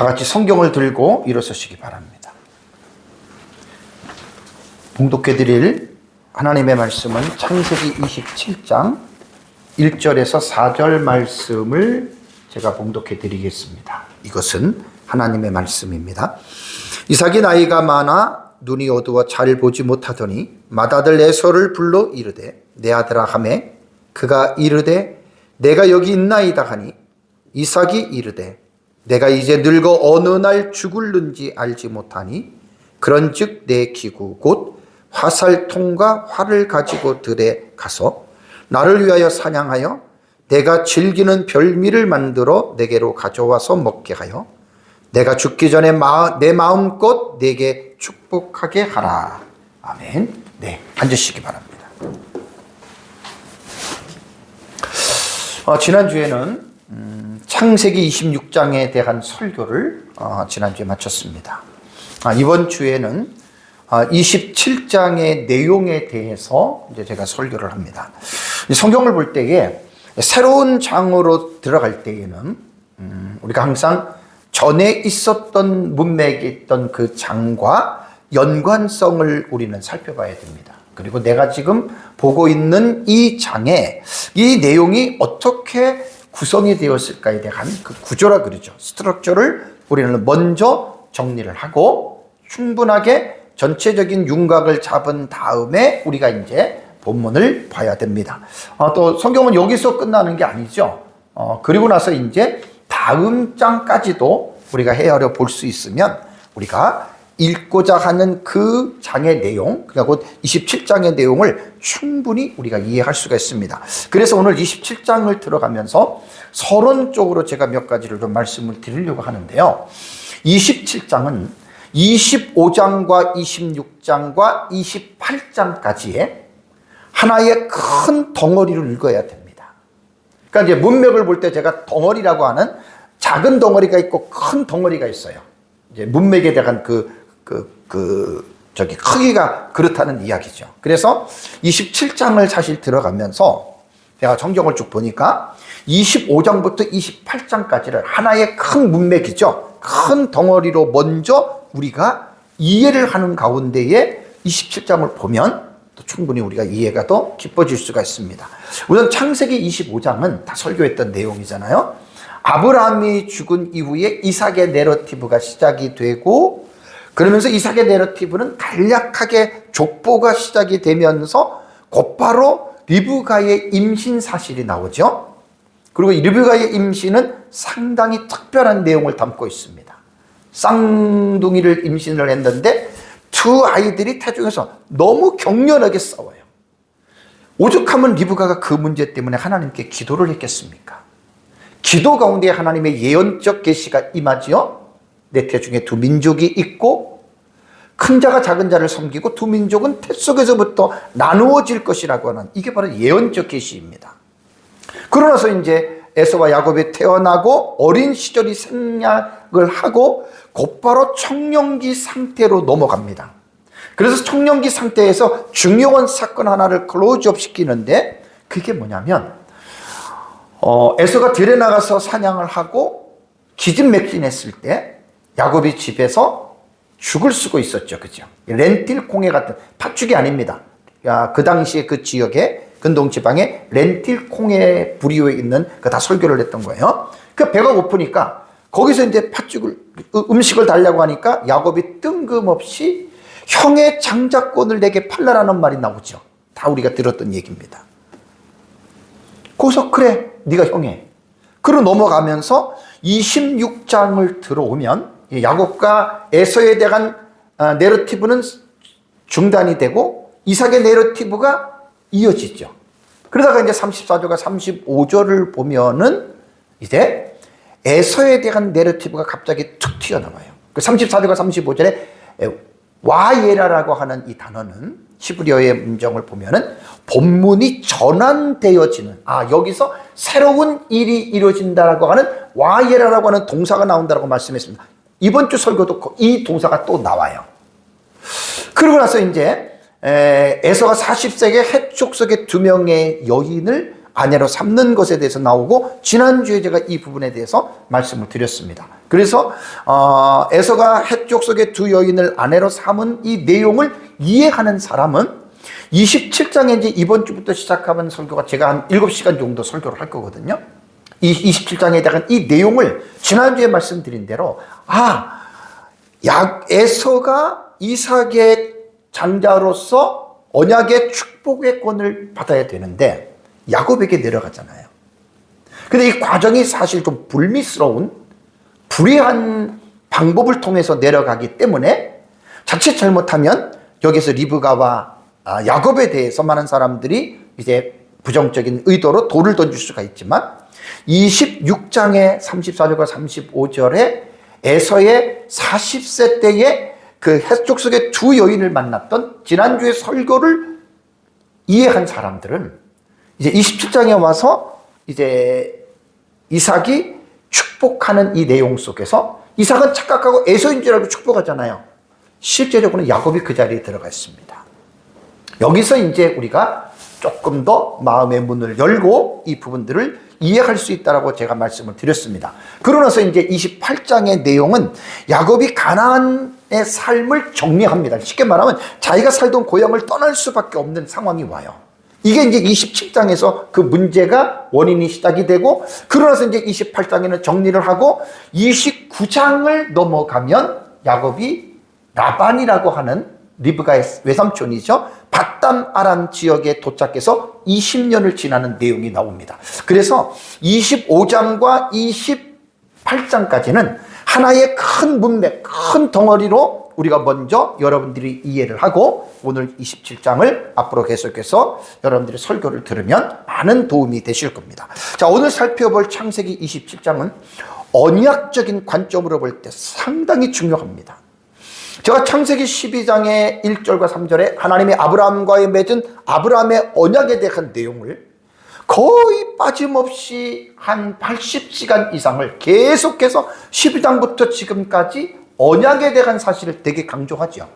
다 같이 성경을 들고 일어서시기 바랍니다. 봉독해 드릴 하나님의 말씀은 창세기 27장 1절에서 4절 말씀을 제가 봉독해 드리겠습니다. 이것은 하나님의 말씀입니다. 이삭이 나이가 많아 눈이 어두워 잘 보지 못하더니 맏아들 에서를 불러 이르되 내 아들아 하매 그가 이르되 내가 여기 있나이다 하니 이삭이 이르되 내가 이제 늙어 어느 날 죽을는지 알지 못하니 그런즉 내 기구 곧 화살통과 활을 가지고 들에 가서 나를 위하여 사냥하여 내가 즐기는 별미를 만들어 내게로 가져와서 먹게 하여 내가 죽기 전에 내 마음껏 내게 축복하게 하라. 아멘. 네, 앉으시기 바랍니다. 지난주에는 창세기 26장에 대한 설교를 지난주에 마쳤습니다. 이번 주에는 27장의 내용에 대해서 이제 제가 설교를 합니다. 성경을 볼 때에 새로운 장으로 들어갈 때에는 우리가 항상 전에 있었던 문맥에 있던 그 장과 연관성을 우리는 살펴봐야 됩니다. 그리고 내가 지금 보고 있는 이 장에 이 내용이 어떻게 구성이 되었을까에 대한 그 구조라 그러죠. 스트럭처를 우리는 먼저 정리를 하고 충분하게 전체적인 윤곽을 잡은 다음에 우리가 이제 본문을 봐야 됩니다. 또 성경은 여기서 끝나는 게 아니죠. 그리고 나서 이제 다음 장까지도 우리가 헤아려 볼 수 있으면 우리가 읽고자 하는 그 장의 내용, 그러니까 곧 27장의 내용을 충분히 우리가 이해할 수가 있습니다. 그래서 오늘 27장을 들어가면서 서론적으로 제가 몇 가지를 좀 말씀을 드리려고 하는데요. 27장은 25장과 26장과 28장까지의 하나의 큰 덩어리를 읽어야 됩니다. 그러니까 이제 문맥을 볼 때 제가 덩어리라고 하는 작은 덩어리가 있고 큰 덩어리가 있어요. 이제 문맥에 대한 크기가 그렇다는 이야기죠. 그래서 27장을 사실 들어가면서 제가 성경을 쭉 보니까 25장부터 28장까지를 하나의 큰 문맥이죠. 큰 덩어리로 먼저 우리가 이해를 하는 가운데에 27장을 보면 또 충분히 우리가 이해가 더 깊어질 수가 있습니다. 우선 창세기 25장은 다 설교했던 내용이잖아요. 아브라함이 죽은 이후에 이삭의 내러티브가 시작이 되고 그러면서 이삭의 내러티브는 간략하게 족보가 시작이 되면서 곧바로 리브가의 임신 사실이 나오죠. 그리고 이 리브가의 임신은 상당히 특별한 내용을 담고 있습니다. 쌍둥이를 임신을 했는데 두 아이들이 태중에서 너무 격렬하게 싸워요. 오죽하면 리브가가 그 문제 때문에 하나님께 기도를 했겠습니까? 기도 가운데 하나님의 예언적 계시가 임하지요. 내 태중에 두 민족이 있고 큰 자가 작은 자를 섬기고 두 민족은 태 속에서부터 나누어질 것이라고 하는 이게 바로 예언적 계시입니다. 그러나서 이제 에서와 야곱이 태어나고 어린 시절이 생략을 하고 곧바로 청년기 상태로 넘어갑니다. 그래서 청년기 상태에서 중요한 사건 하나를 클로즈업 시키는데 그게 뭐냐면 에서가 들에 나가서 사냥을 하고 기진맥진했을 때 야곱이 집에서 죽을 쓰고 있었죠. 그죠? 렌틸 콩에 같은 팥죽이 아닙니다. 그 당시에 그 지역에 근동 지방에 렌틸 콩에 부리에 있는 그 다 설교를 했던 거예요. 그 배가 고프니까 거기서 이제 팥죽을 음식을 달라고 하니까 야곱이 뜬금없이 형의 장자권을 내게 팔라라는 말이 나오죠. 다 우리가 들었던 얘기입니다. 거기서 그래 네가 형해. 그러고 넘어가면서 26장을 들어오면 야곱과 에서에 대한 내러티브는 중단이 되고 이삭의 내러티브가 이어지죠. 그러다가 이제 34절과 35절을 보면은 이제 에서에 대한 내러티브가 갑자기 툭 튀어나와요. 그 34절과 35절에 와예라라고 하는 이 단어는 히브리어의 문장을 보면은 본문이 전환되어지는, 여기서 새로운 일이 이루어진다라고 하는 와예라라고 하는 동사가 나온다라고 말씀했습니다. 이번 주 설교도 이 동사가 또 나와요. 그러고 나서 이제 에서가 40세에 헷 족속의 2명의 여인을 아내로 삼는 것에 대해서 나오고, 지난주에 제가 이 부분에 대해서 말씀을 드렸습니다. 그래서 에서가 헷족 속의 두 여인을 아내로 삼은 이 내용을 이해하는 사람은 27장에 이제 이번 주부터 시작하는 설교가 제가 한 7시간 정도 설교를 할 거거든요. 이 27장에 대한 이 내용을 지난주에 말씀드린 대로, 에서가 이삭의 장자로서 언약의 축복의 권을 받아야 되는데 야곱에게 내려가잖아요. 근데 이 과정이 사실 좀 불미스러운, 불의한 방법을 통해서 내려가기 때문에 자칫 잘못하면 여기서 리브가와 야곱에 대해서 많은 사람들이 이제 부정적인 의도로 돌을 던질 수가 있지만, 26장의 34절과 35절에 에서의 40세 때에 그 헷족 속의 두 여인을 만났던 지난주의 설교를 이해한 사람들은 이제 27장에 와서 이제 이삭이 축복하는 이 내용 속에서 이삭은 착각하고 에서인 줄 알고 축복하잖아요. 실제적으로는 야곱이 그 자리에 들어가 있습니다. 여기서 이제 우리가 조금 더 마음의 문을 열고 이 부분들을 이해할 수 있다라고 제가 말씀을 드렸습니다. 그러나서 이제 28장의 내용은 야곱이 가나안의 삶을 정리합니다. 쉽게 말하면 자기가 살던 고향을 떠날 수밖에 없는 상황이 와요. 이게 이제 27장에서 그 문제가 원인이 시작이 되고, 그러나서 이제 28장에는 정리를 하고 29장을 넘어가면 야곱이 라반이라고 하는 리브가의 외삼촌이죠, 밧담 아람 지역에 도착해서 20년을 지나는 내용이 나옵니다. 그래서 25장과 28장까지는 하나의 큰 문맥, 큰 덩어리로 우리가 먼저 여러분들이 이해를 하고, 오늘 27장을 앞으로 계속해서 여러분들이 설교를 들으면 많은 도움이 되실 겁니다. 자, 오늘 살펴볼 창세기 27장은 언약적인 관점으로 볼 때 상당히 중요합니다. 제가 창세기 12장의 1절과 3절에 하나님이 아브라함과의 맺은 아브라함의 언약에 대한 내용을 거의 빠짐없이 한 80시간 이상을 계속해서 12장부터 지금까지 언약에 대한 사실을 되게 강조하죠.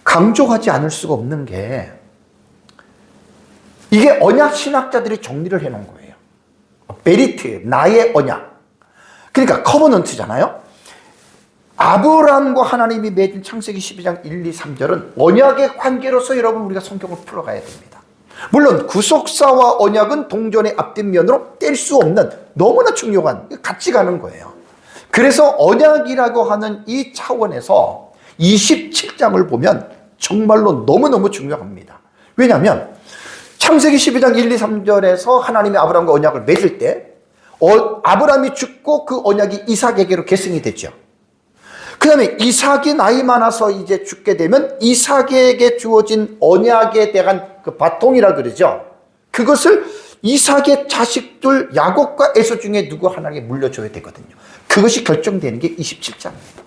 강조하지 않을 수가 없는 게, 이게 언약 신학자들이 정리를 해놓은 거예요. 베리트, 나의 언약. 그러니까 커버넌트잖아요. 아브라함과 하나님이 맺은 창세기 12장 1, 2, 3절은 언약의 관계로서 여러분 우리가 성경을 풀어가야 됩니다. 물론 구속사와 언약은 동전의 앞뒷 면으로 뗄 수 없는 너무나 중요한, 같이 가는 거예요. 그래서 언약이라고 하는 이 차원에서 27장을 보면 정말로 너무너무 중요합니다. 왜냐하면 창세기 12장 1, 2, 3절에서 하나님이 아브라함과 언약을 맺을 때 아브라함이 죽고 그 언약이 이삭에게로 계승이 됐죠. 그 다음에 이삭이 나이 많아서 이제 죽게 되면 이삭에게 주어진 언약에 대한 그 바통이라 그러죠. 그것을 이삭의 자식들 야곱과 에서 중에 누구 하나에게 물려줘야 되거든요. 그것이 결정되는 게 27장입니다.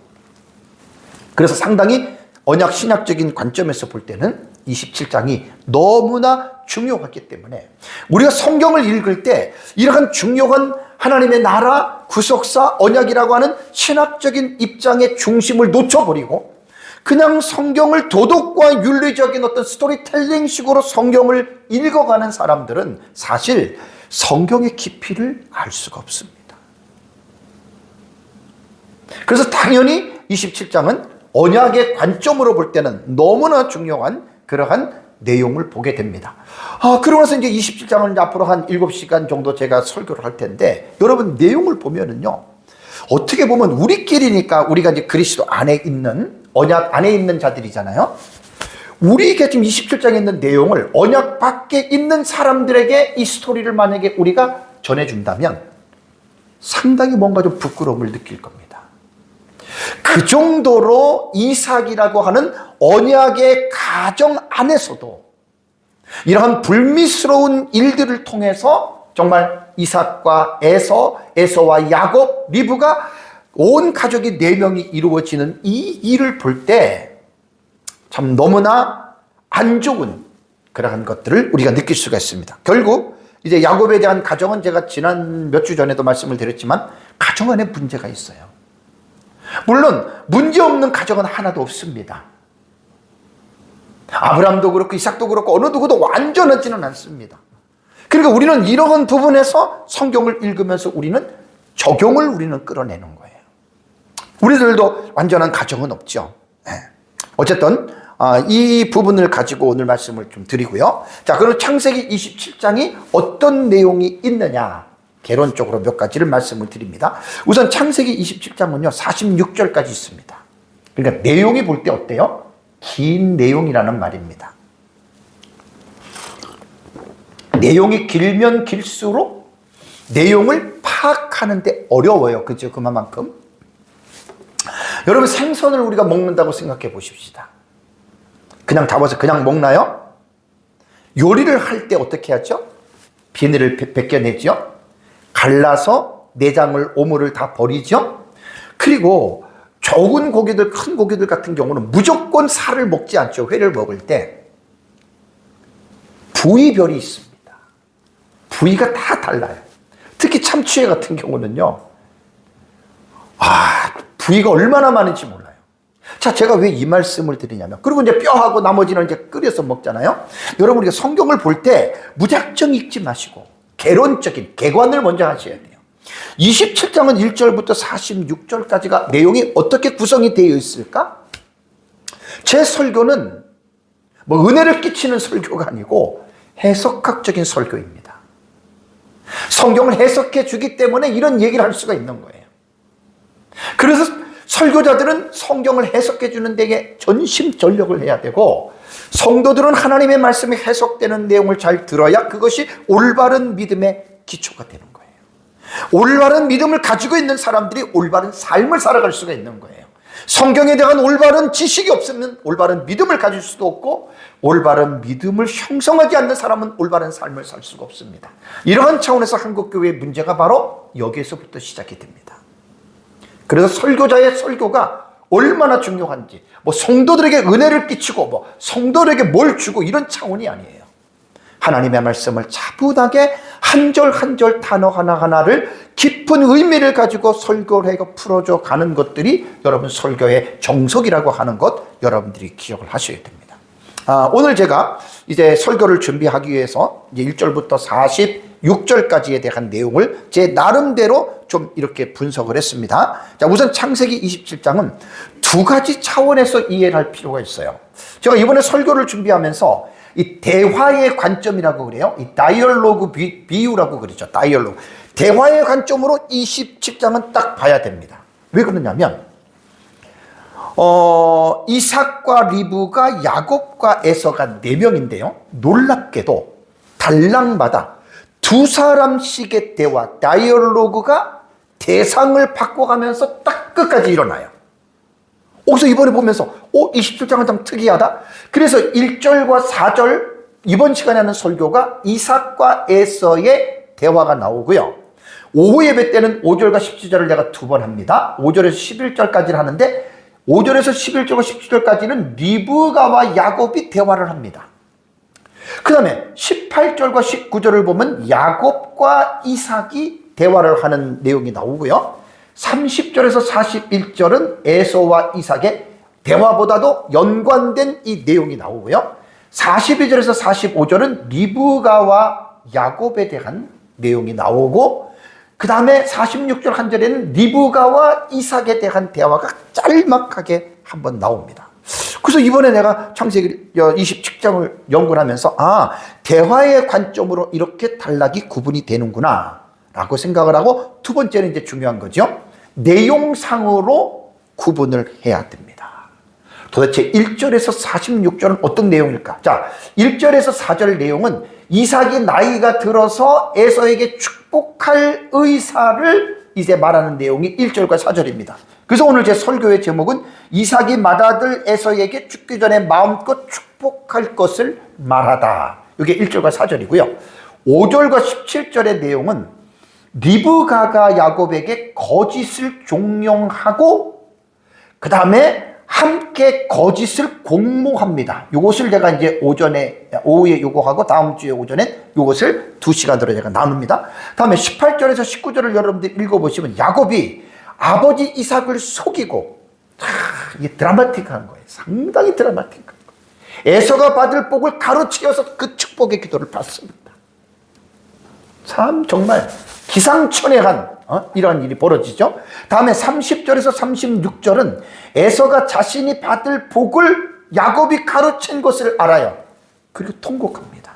그래서 상당히 언약 신학적인 관점에서 볼 때는 27장이 너무나 중요하기 때문에 우리가 성경을 읽을 때 이러한 중요한 하나님의 나라, 구속사, 언약이라고 하는 신학적인 입장의 중심을 놓쳐버리고 그냥 성경을 도덕과 윤리적인 어떤 스토리텔링식으로 성경을 읽어가는 사람들은 사실 성경의 깊이를 알 수가 없습니다. 그래서 당연히 27장은 언약의 관점으로 볼 때는 너무나 중요한 그러한 내용을 보게 됩니다. 그러고 나서 이제 27장은 이제 앞으로 한 7시간 정도 제가 설교를 할 텐데, 여러분 내용을 보면은요, 어떻게 보면 우리끼리니까 우리가 이제 그리스도 안에 있는, 언약 안에 있는 자들이잖아요. 우리에게 지금 27장에 있는 내용을 언약 밖에 있는 사람들에게 이 스토리를 만약에 우리가 전해준다면 상당히 뭔가 좀 부끄러움을 느낄 겁니다. 그 정도로 이삭이라고 하는 언약의 가정 안에서도 이러한 불미스러운 일들을 통해서 정말 이삭과 에서와 야곱, 리브가 온 가족이 4명이 이루어지는 이 일을 볼 때 참 너무나 안 좋은 그러한 것들을 우리가 느낄 수가 있습니다. 결국 이제 야곱에 대한 가정은 제가 지난 몇 주 전에도 말씀을 드렸지만 가정 안에 문제가 있어요. 물론 문제없는 가정은 하나도 없습니다. 아브라함도 그렇고 이삭도 그렇고 어느 누구도 완전하지는 않습니다. 그러니까 우리는 이런 부분에서 성경을 읽으면서 우리는 적용을 우리는 끌어내는 거예요. 우리들도 완전한 가정은 없죠. 어쨌든 이 부분을 가지고 오늘 말씀을 좀 드리고요. 자, 그럼 창세기 27장이 어떤 내용이 있느냐, 개론적으로 몇 가지를 말씀을 드립니다. 우선 창세기 27장은요 46절까지 있습니다. 그러니까 내용이 볼 때 어때요? 긴 내용이라는 말입니다. 내용이 길면 길수록 내용을 파악하는데 어려워요. 그죠? 그만큼. 여러분, 생선을 우리가 먹는다고 생각해 보십시다. 그냥 잡아서 그냥 먹나요? 요리를 할 때 어떻게 하죠? 비늘을 벗겨내죠. 갈라서 내장을, 오물을 다 버리죠. 그리고 적은 고기들, 큰 고기들 같은 경우는 무조건 살을 먹지 않죠. 회를 먹을 때. 부위별이 있습니다. 부위가 다 달라요. 특히 참치회 같은 경우는요, 부위가 얼마나 많은지 몰라요. 자, 제가 왜 이 말씀을 드리냐면, 그리고 이제 뼈하고 나머지는 이제 끓여서 먹잖아요. 여러분, 우리가 성경을 볼 때 무작정 읽지 마시고 개론적인 개관을 먼저 하셔야 돼요. 27장은 1절부터 46절까지가 내용이 어떻게 구성이 되어 있을까? 제 설교는 뭐 은혜를 끼치는 설교가 아니고 해석학적인 설교입니다. 성경을 해석해 주기 때문에 이런 얘기를 할 수가 있는 거예요. 그래서 설교자들은 성경을 해석해 주는 데에 전심전력을 해야 되고, 성도들은 하나님의 말씀이 해석되는 내용을 잘 들어야 그것이 올바른 믿음의 기초가 되는 거예요. 올바른 믿음을 가지고 있는 사람들이 올바른 삶을 살아갈 수가 있는 거예요. 성경에 대한 올바른 지식이 없으면 올바른 믿음을 가질 수도 없고, 올바른 믿음을 형성하지 않는 사람은 올바른 삶을 살 수가 없습니다. 이러한 차원에서 한국교회의 문제가 바로 여기에서부터 시작이 됩니다. 그래서 설교자의 설교가 얼마나 중요한지, 뭐 성도들에게 은혜를 끼치고 뭐 성도들에게 뭘 주고 이런 차원이 아니에요. 하나님의 말씀을 차분하게 한 절 한 절 단어 하나하나를 깊은 의미를 가지고 설교를 해서 풀어줘 가는 것들이 여러분 설교의 정석이라고 하는 것, 여러분들이 기억을 하셔야 됩니다. 오늘 제가 이제 설교를 준비하기 위해서 이제 1절부터 46절까지에 대한 내용을 제 나름대로 좀 이렇게 분석을 했습니다. 자, 우선 창세기 27장은 두 가지 차원에서 이해를 할 필요가 있어요. 제가 이번에 설교를 준비하면서 이 대화의 관점이라고 그래요. 이 다이얼로그 비유라고 그러죠. 다이얼로그. 대화의 관점으로 27장은 딱 봐야 됩니다. 왜 그러냐면, 이삭과 리브가 야곱과 에서가 4명인데요. 놀랍게도 달랑마다 두 사람씩의 대화, 다이얼로그가 대상을 바꿔가면서 딱 끝까지 일어나요. 그래서 이번에 보면서 27장은 좀 특이하다. 그래서 1절과 4절, 이번 시간에 하는 설교가 이삭과 에서의 대화가 나오고요. 오후 예배 때는 5절과 17절을 제가 2번 합니다. 5절에서 11절까지를 하는데 5절에서 11절과 17절까지는 리브가와 야곱이 대화를 합니다. 그 다음에 18절과 19절을 보면 야곱과 이삭이 대화를 하는 내용이 나오고요. 30절에서 41절은 에서와 이삭의 대화보다도 연관된 이 내용이 나오고요. 42절에서 45절은 리브가와 야곱에 대한 내용이 나오고, 그 다음에 46절 한 절에는 리브가와 이삭에 대한 대화가 짤막하게 한번 나옵니다. 그래서 이번에 내가 창세기 27장을 연구를 하면서 대화의 관점으로 이렇게 단락이 구분이 되는구나 라고 생각을 하고, 두 번째는 이제 중요한 거죠. 내용상으로 구분을 해야 됩니다. 도대체 1절에서 46절은 어떤 내용일까? 자, 1절에서 4절 내용은 이삭이 나이가 들어서 에서에게 축복할 의사를 이제 말하는 내용이 1절과 4절입니다. 그래서 오늘 제 설교의 제목은 이삭이 맏아들 에서에게 죽기 전에 마음껏 축복할 것을 말하다. 이게 1절과 4절이고요. 5절과 17절의 내용은 리브가가 야곱에게 거짓을 종용하고 그 다음에 함께 거짓을 공모합니다. 이것을 제가 이제 오후에 요거하고 다음 주에 오전에 이것을 2시간으로 제가 나눕니다. 다음에 18절에서 19절을 여러분들 읽어보시면 야곱이 아버지 이삭을 속이고, 이게 드라마틱한 거예요. 상당히 드라마틱한 거예요. 에서가 받을 복을 가로채어서 그 축복의 기도를 받습니다. 참 정말 기상천외한 이런 일이 벌어지죠. 다음에 30절에서 36절은 에서가 자신이 받을 복을 야곱이 가로챈 것을 알아요. 그리고 통곡합니다.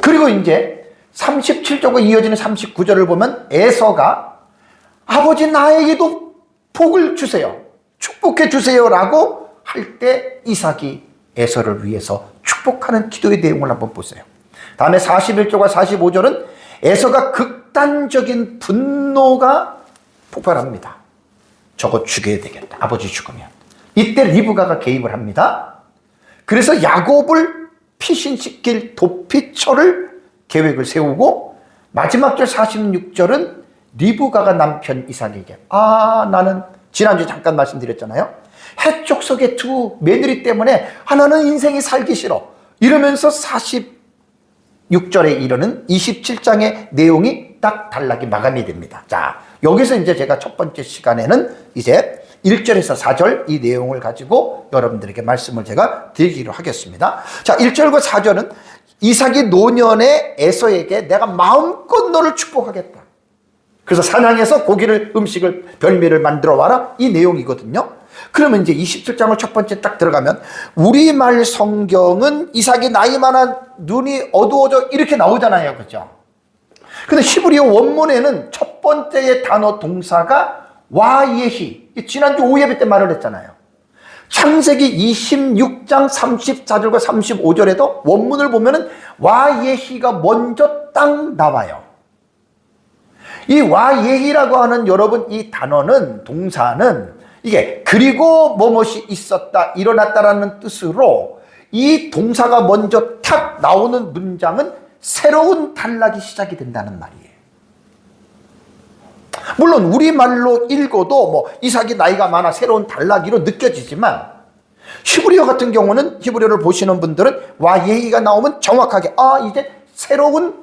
그리고 이제 37절과 이어지는 39절을 보면 에서가 아버지 나에게도 복을 주세요. 축복해 주세요 라고 할 때 이삭이 에서를 위해서 축복하는 기도의 내용을 한번 보세요. 다음에 41절과 45절은 에서가 극단적인 분노가 폭발합니다. 저거 죽여야 되겠다. 아버지 죽으면. 이때 리브가가 개입을 합니다. 그래서 야곱을 피신시킬 도피처를 계획을 세우고 마지막 절 46절은 리브가가 남편 이삭에게 나는 지난주에 잠깐 말씀드렸잖아요. 해족속의 두 며느리 때문에 나는 인생이 살기 싫어 이러면서 46절에 이르는 27장의 내용이 딱 단락이 마감이 됩니다. 자, 여기서 이제 제가 첫 번째 시간에는 이제 1절에서 4절 이 내용을 가지고 여러분들에게 말씀을 제가 드리기로 하겠습니다. 자, 1절과 4절은 이삭이 노년의 에서에게 내가 마음껏 너를 축복하겠다. 그래서 사냥해서 음식을 별미를 만들어 와라 이 내용이거든요. 그러면 이제 27장을 첫 번째 딱 들어가면 우리말 성경은 이삭이 나이 많아 눈이 어두워져 이렇게 나오잖아요. 그죠? 근데 히브리어 원문에는 첫 번째의 단어 동사가 와예히, 지난주 오예배 때 말을 했잖아요. 창세기 26장 34절과 35절에도 원문을 보면은 와예히가 먼저 딱 나와요. 이 와예히라고 하는 여러분 이 단어는 동사는 이게 그리고 뭐뭇이 있었다 일어났다라는 뜻으로 이 동사가 먼저 탁 나오는 문장은 새로운 단락이 시작이 된다는 말이에요. 물론 우리말로 읽어도 이삭이 나이가 많아 새로운 단락이로 느껴지지만 히브리어 같은 경우는 히브리어를 보시는 분들은 와예히가 나오면 정확하게 이제 새로운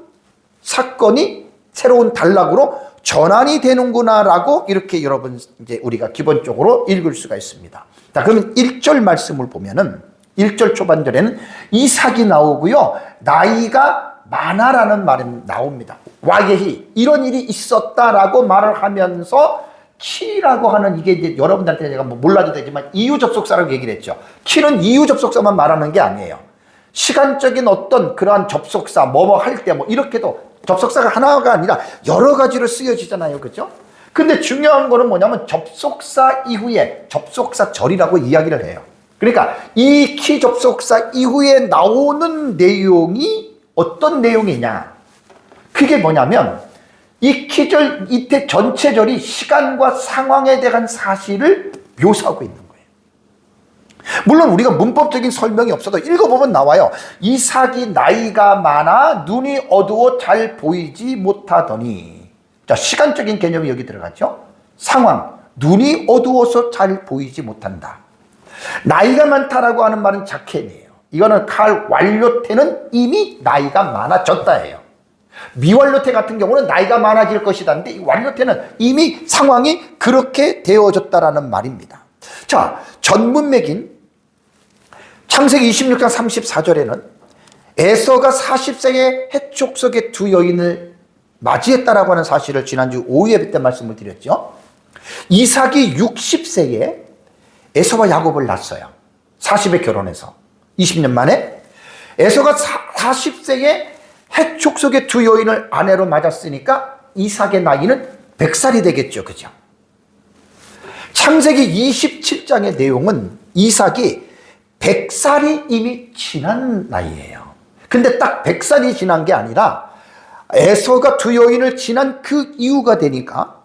사건이 새로운 단락으로 전환이 되는구나라고 이렇게 여러분 이제 우리가 기본적으로 읽을 수가 있습니다. 자, 그러면 1절 말씀을 보면은 1절 초반절에는 이삭이 나오고요. 나이가 많아라는 말이 나옵니다. 와게히 이런 일이 있었다라고 말을 하면서 키라고 하는 이게 이제 여러분들한테 제가 몰라도 되지만 이유 접속사라고 얘기를 했죠. 키는 이유 접속사만 말하는 게 아니에요. 시간적인 어떤 그러한 접속사 뭐뭐 할 때 이렇게도 접속사가 하나가 아니라 여러 가지로 쓰여지잖아요. 그죠? 근데 중요한 거는 뭐냐면 접속사 이후에 접속사절이라고 이야기를 해요. 그러니까 이 키 접속사 이후에 나오는 내용이 어떤 내용이냐. 그게 뭐냐면 이 키절 이때 전체절이 시간과 상황에 대한 사실을 묘사하고 있는 거예요. 물론 우리가 문법적인 설명이 없어도 읽어보면 나와요. 이삭이 나이가 많아 눈이 어두워 잘 보이지 못하더니. 자, 시간적인 개념이 여기 들어가죠. 상황, 눈이 어두워서 잘 보이지 못한다. 나이가 많다라고 하는 말은 자켓이에요. 이거는 칼 완료태는 이미 나이가 많아졌다예요. 미완료태 같은 경우는 나이가 많아질 것이다는데 이 완료태는 이미 상황이 그렇게 되어졌다라는 말입니다. 자, 전문맥인 창세기 26장 34절에는 에서가 40세에 해촉 속의 두 여인을 맞이했다라고 하는 사실을 지난주 오후에 때 말씀을 드렸죠. 이삭이 60세에 에서와 야곱을 낳았어요. 40에 결혼해서 20년 만에 에서가 40세에 해촉 속의 두 여인을 아내로 맞았으니까 이삭의 나이는 100살이 되겠죠. 그죠? 창세기 27장의 내용은 이삭이 100살이 이미 지난 나이예요. 근데 딱 100살이 지난 게 아니라 에서가 두 여인을 지난 그 이유가 되니까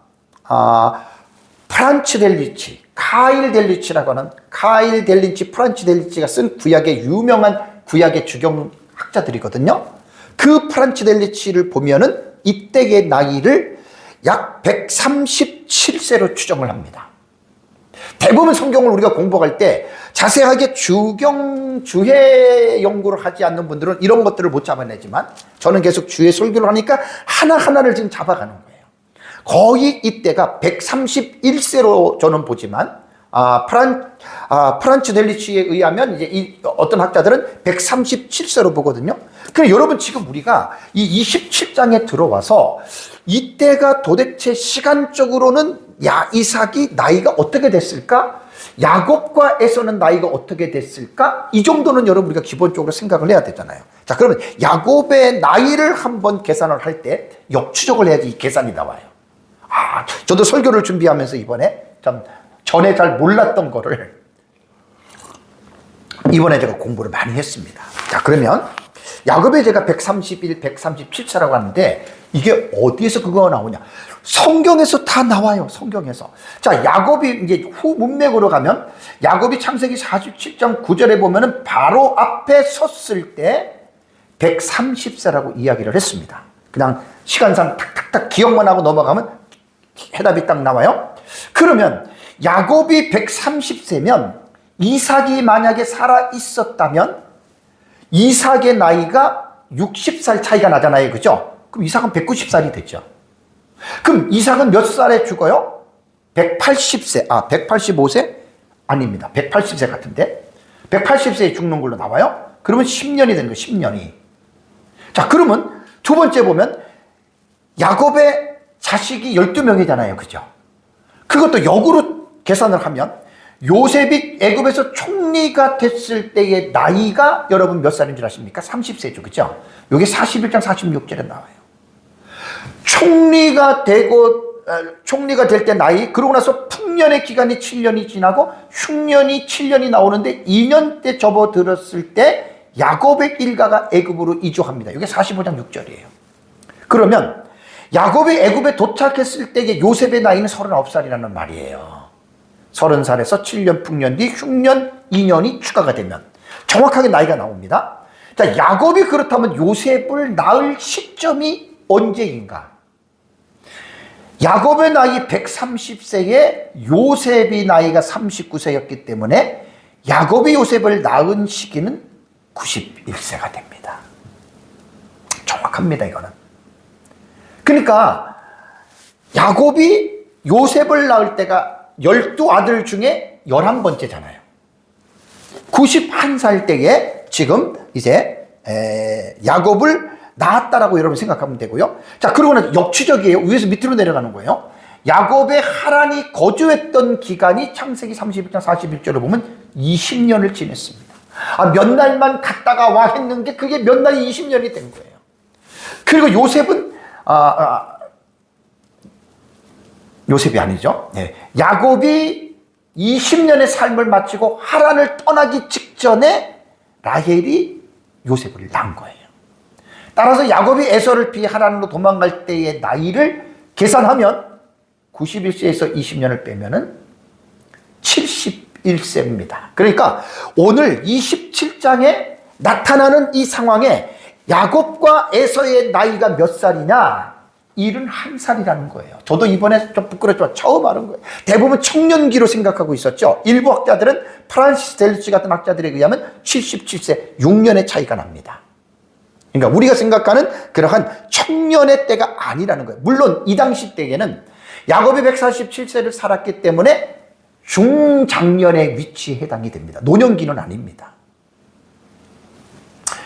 프란츠 델리치, 카일 델리치라고 하는 카일 델리치, 프란츠 델리치가 쓴 구약의 유명한 구약의 주경학자들이거든요. 그 프란츠 델리치를 보면은 이때의 나이를 약 137세로 추정을 합니다. 대부분 성경을 우리가 공부할 때 자세하게 주해 연구를 하지 않는 분들은 이런 것들을 못 잡아내지만 저는 계속 주해 설교를 하니까 하나하나를 지금 잡아가는 거예요. 거의 이때가 131세로 저는 보지만 프란츠 델리치에 의하면 이제 이 어떤 학자들은 137세로 보거든요. 그럼 여러분 지금 우리가 이 27장에 들어와서 이때가 도대체 시간적으로는 이삭이 나이가 어떻게 됐을까? 야곱과 에서는 나이가 어떻게 됐을까? 이 정도는 여러분 우리가 기본적으로 생각을 해야 되잖아요. 자, 그러면 야곱의 나이를 한번 계산을 할 때 역추적을 해야지 이 계산이 나와요. 저도 설교를 준비하면서 이번에 참 전에 잘 몰랐던 거를 이번에 제가 공부를 많이 했습니다. 자, 그러면 야곱의 제가 131, 137세라고 하는데 이게 어디에서 그거가 나오냐? 성경에서 다 나와요. 성경에서. 자, 야곱이 이제 후 문맥으로 가면 야곱이 창세기 47장 9절에 보면은 바로 앞에 섰을 때 130세라고 이야기를 했습니다. 그냥 시간상 탁탁탁 기억만 하고 넘어가면 해답이 딱 나와요. 그러면 야곱이 130세면 이삭이 만약에 살아 있었다면 이삭의 나이가 60살 차이가 나잖아요. 그죠? 그럼 이삭은 190살이 됐죠. 그럼 이삭은 몇 살에 죽어요? 180세, 185세? 아닙니다. 180세 같은데? 180세에 죽는 걸로 나와요? 그러면 10년이 되는 거예요, 10년이. 자, 그러면 두 번째 보면 야곱의 자식이 12명이잖아요. 그죠? 그것도 역으로 계산을 하면 요셉이 애굽에서 총리가 됐을 때의 나이가 여러분 몇 살인 줄 아십니까? 30세죠. 그죠? 여기 41장 46절에 나와요. 총리가 될 때 나이, 그러고 나서 풍년의 기간이 7년이 지나고 흉년이 7년이 나오는데 2년 때 접어들었을 때 야곱의 일가가 애굽으로 이주합니다. 이게 45장 6절이에요. 그러면 야곱이 애굽에 도착했을 때의 요셉의 나이는 39살이라는 말이에요. 30살에서 7년 풍년 뒤 흉년 2년이 추가가 되면 정확하게 나이가 나옵니다. 자, 야곱이 그렇다면 요셉을 낳을 시점이 언제인가? 야곱의 나이 130세에 요셉이 나이가 39세였기 때문에 야곱이 요셉을 낳은 시기는 91세가 됩니다. 정확합니다, 이거는. 그러니까 야곱이 요셉을 낳을 때가 12아들 중에 11번째잖아요. 91살 때에 지금 이제 야곱을 낳았다라고 여러분 생각하면 되고요. 자, 그러고는 역추적이에요. 위에서 밑으로 내려가는 거예요. 야곱의 하란이 거주했던 기간이 창세기 31장 41절을 보면 20년을 지냈습니다. 몇 날만 갔다가 와 했는 게 그게 몇 날이 20년이 된 거예요. 그리고 요셉은 요셉이 아니죠. 네. 야곱이 20년의 삶을 마치고 하란을 떠나기 직전에 라헬이 요셉을 낳은 거예요. 따라서 야곱이 에서를 피해 하란으로 도망갈 때의 나이를 계산하면 91세에서 20년을 빼면은 71세입니다. 그러니까 오늘 27장에 나타나는 이 상황에 야곱과 에서의 나이가 몇 살이냐? 71살이라는 거예요. 저도 이번에 좀 부끄럽지만 처음 아는 거예요. 대부분 청년기로 생각하고 있었죠. 일부 학자들은 프란시스 델리치 같은 학자들에 의하면 77세, 6년의 차이가 납니다. 그러니까 우리가 생각하는 그러한 청년의 때가 아니라는 거예요. 물론 이 당시 때에는 야곱이 147세를 살았기 때문에 중장년의 위치에 해당이 됩니다. 노년기는 아닙니다.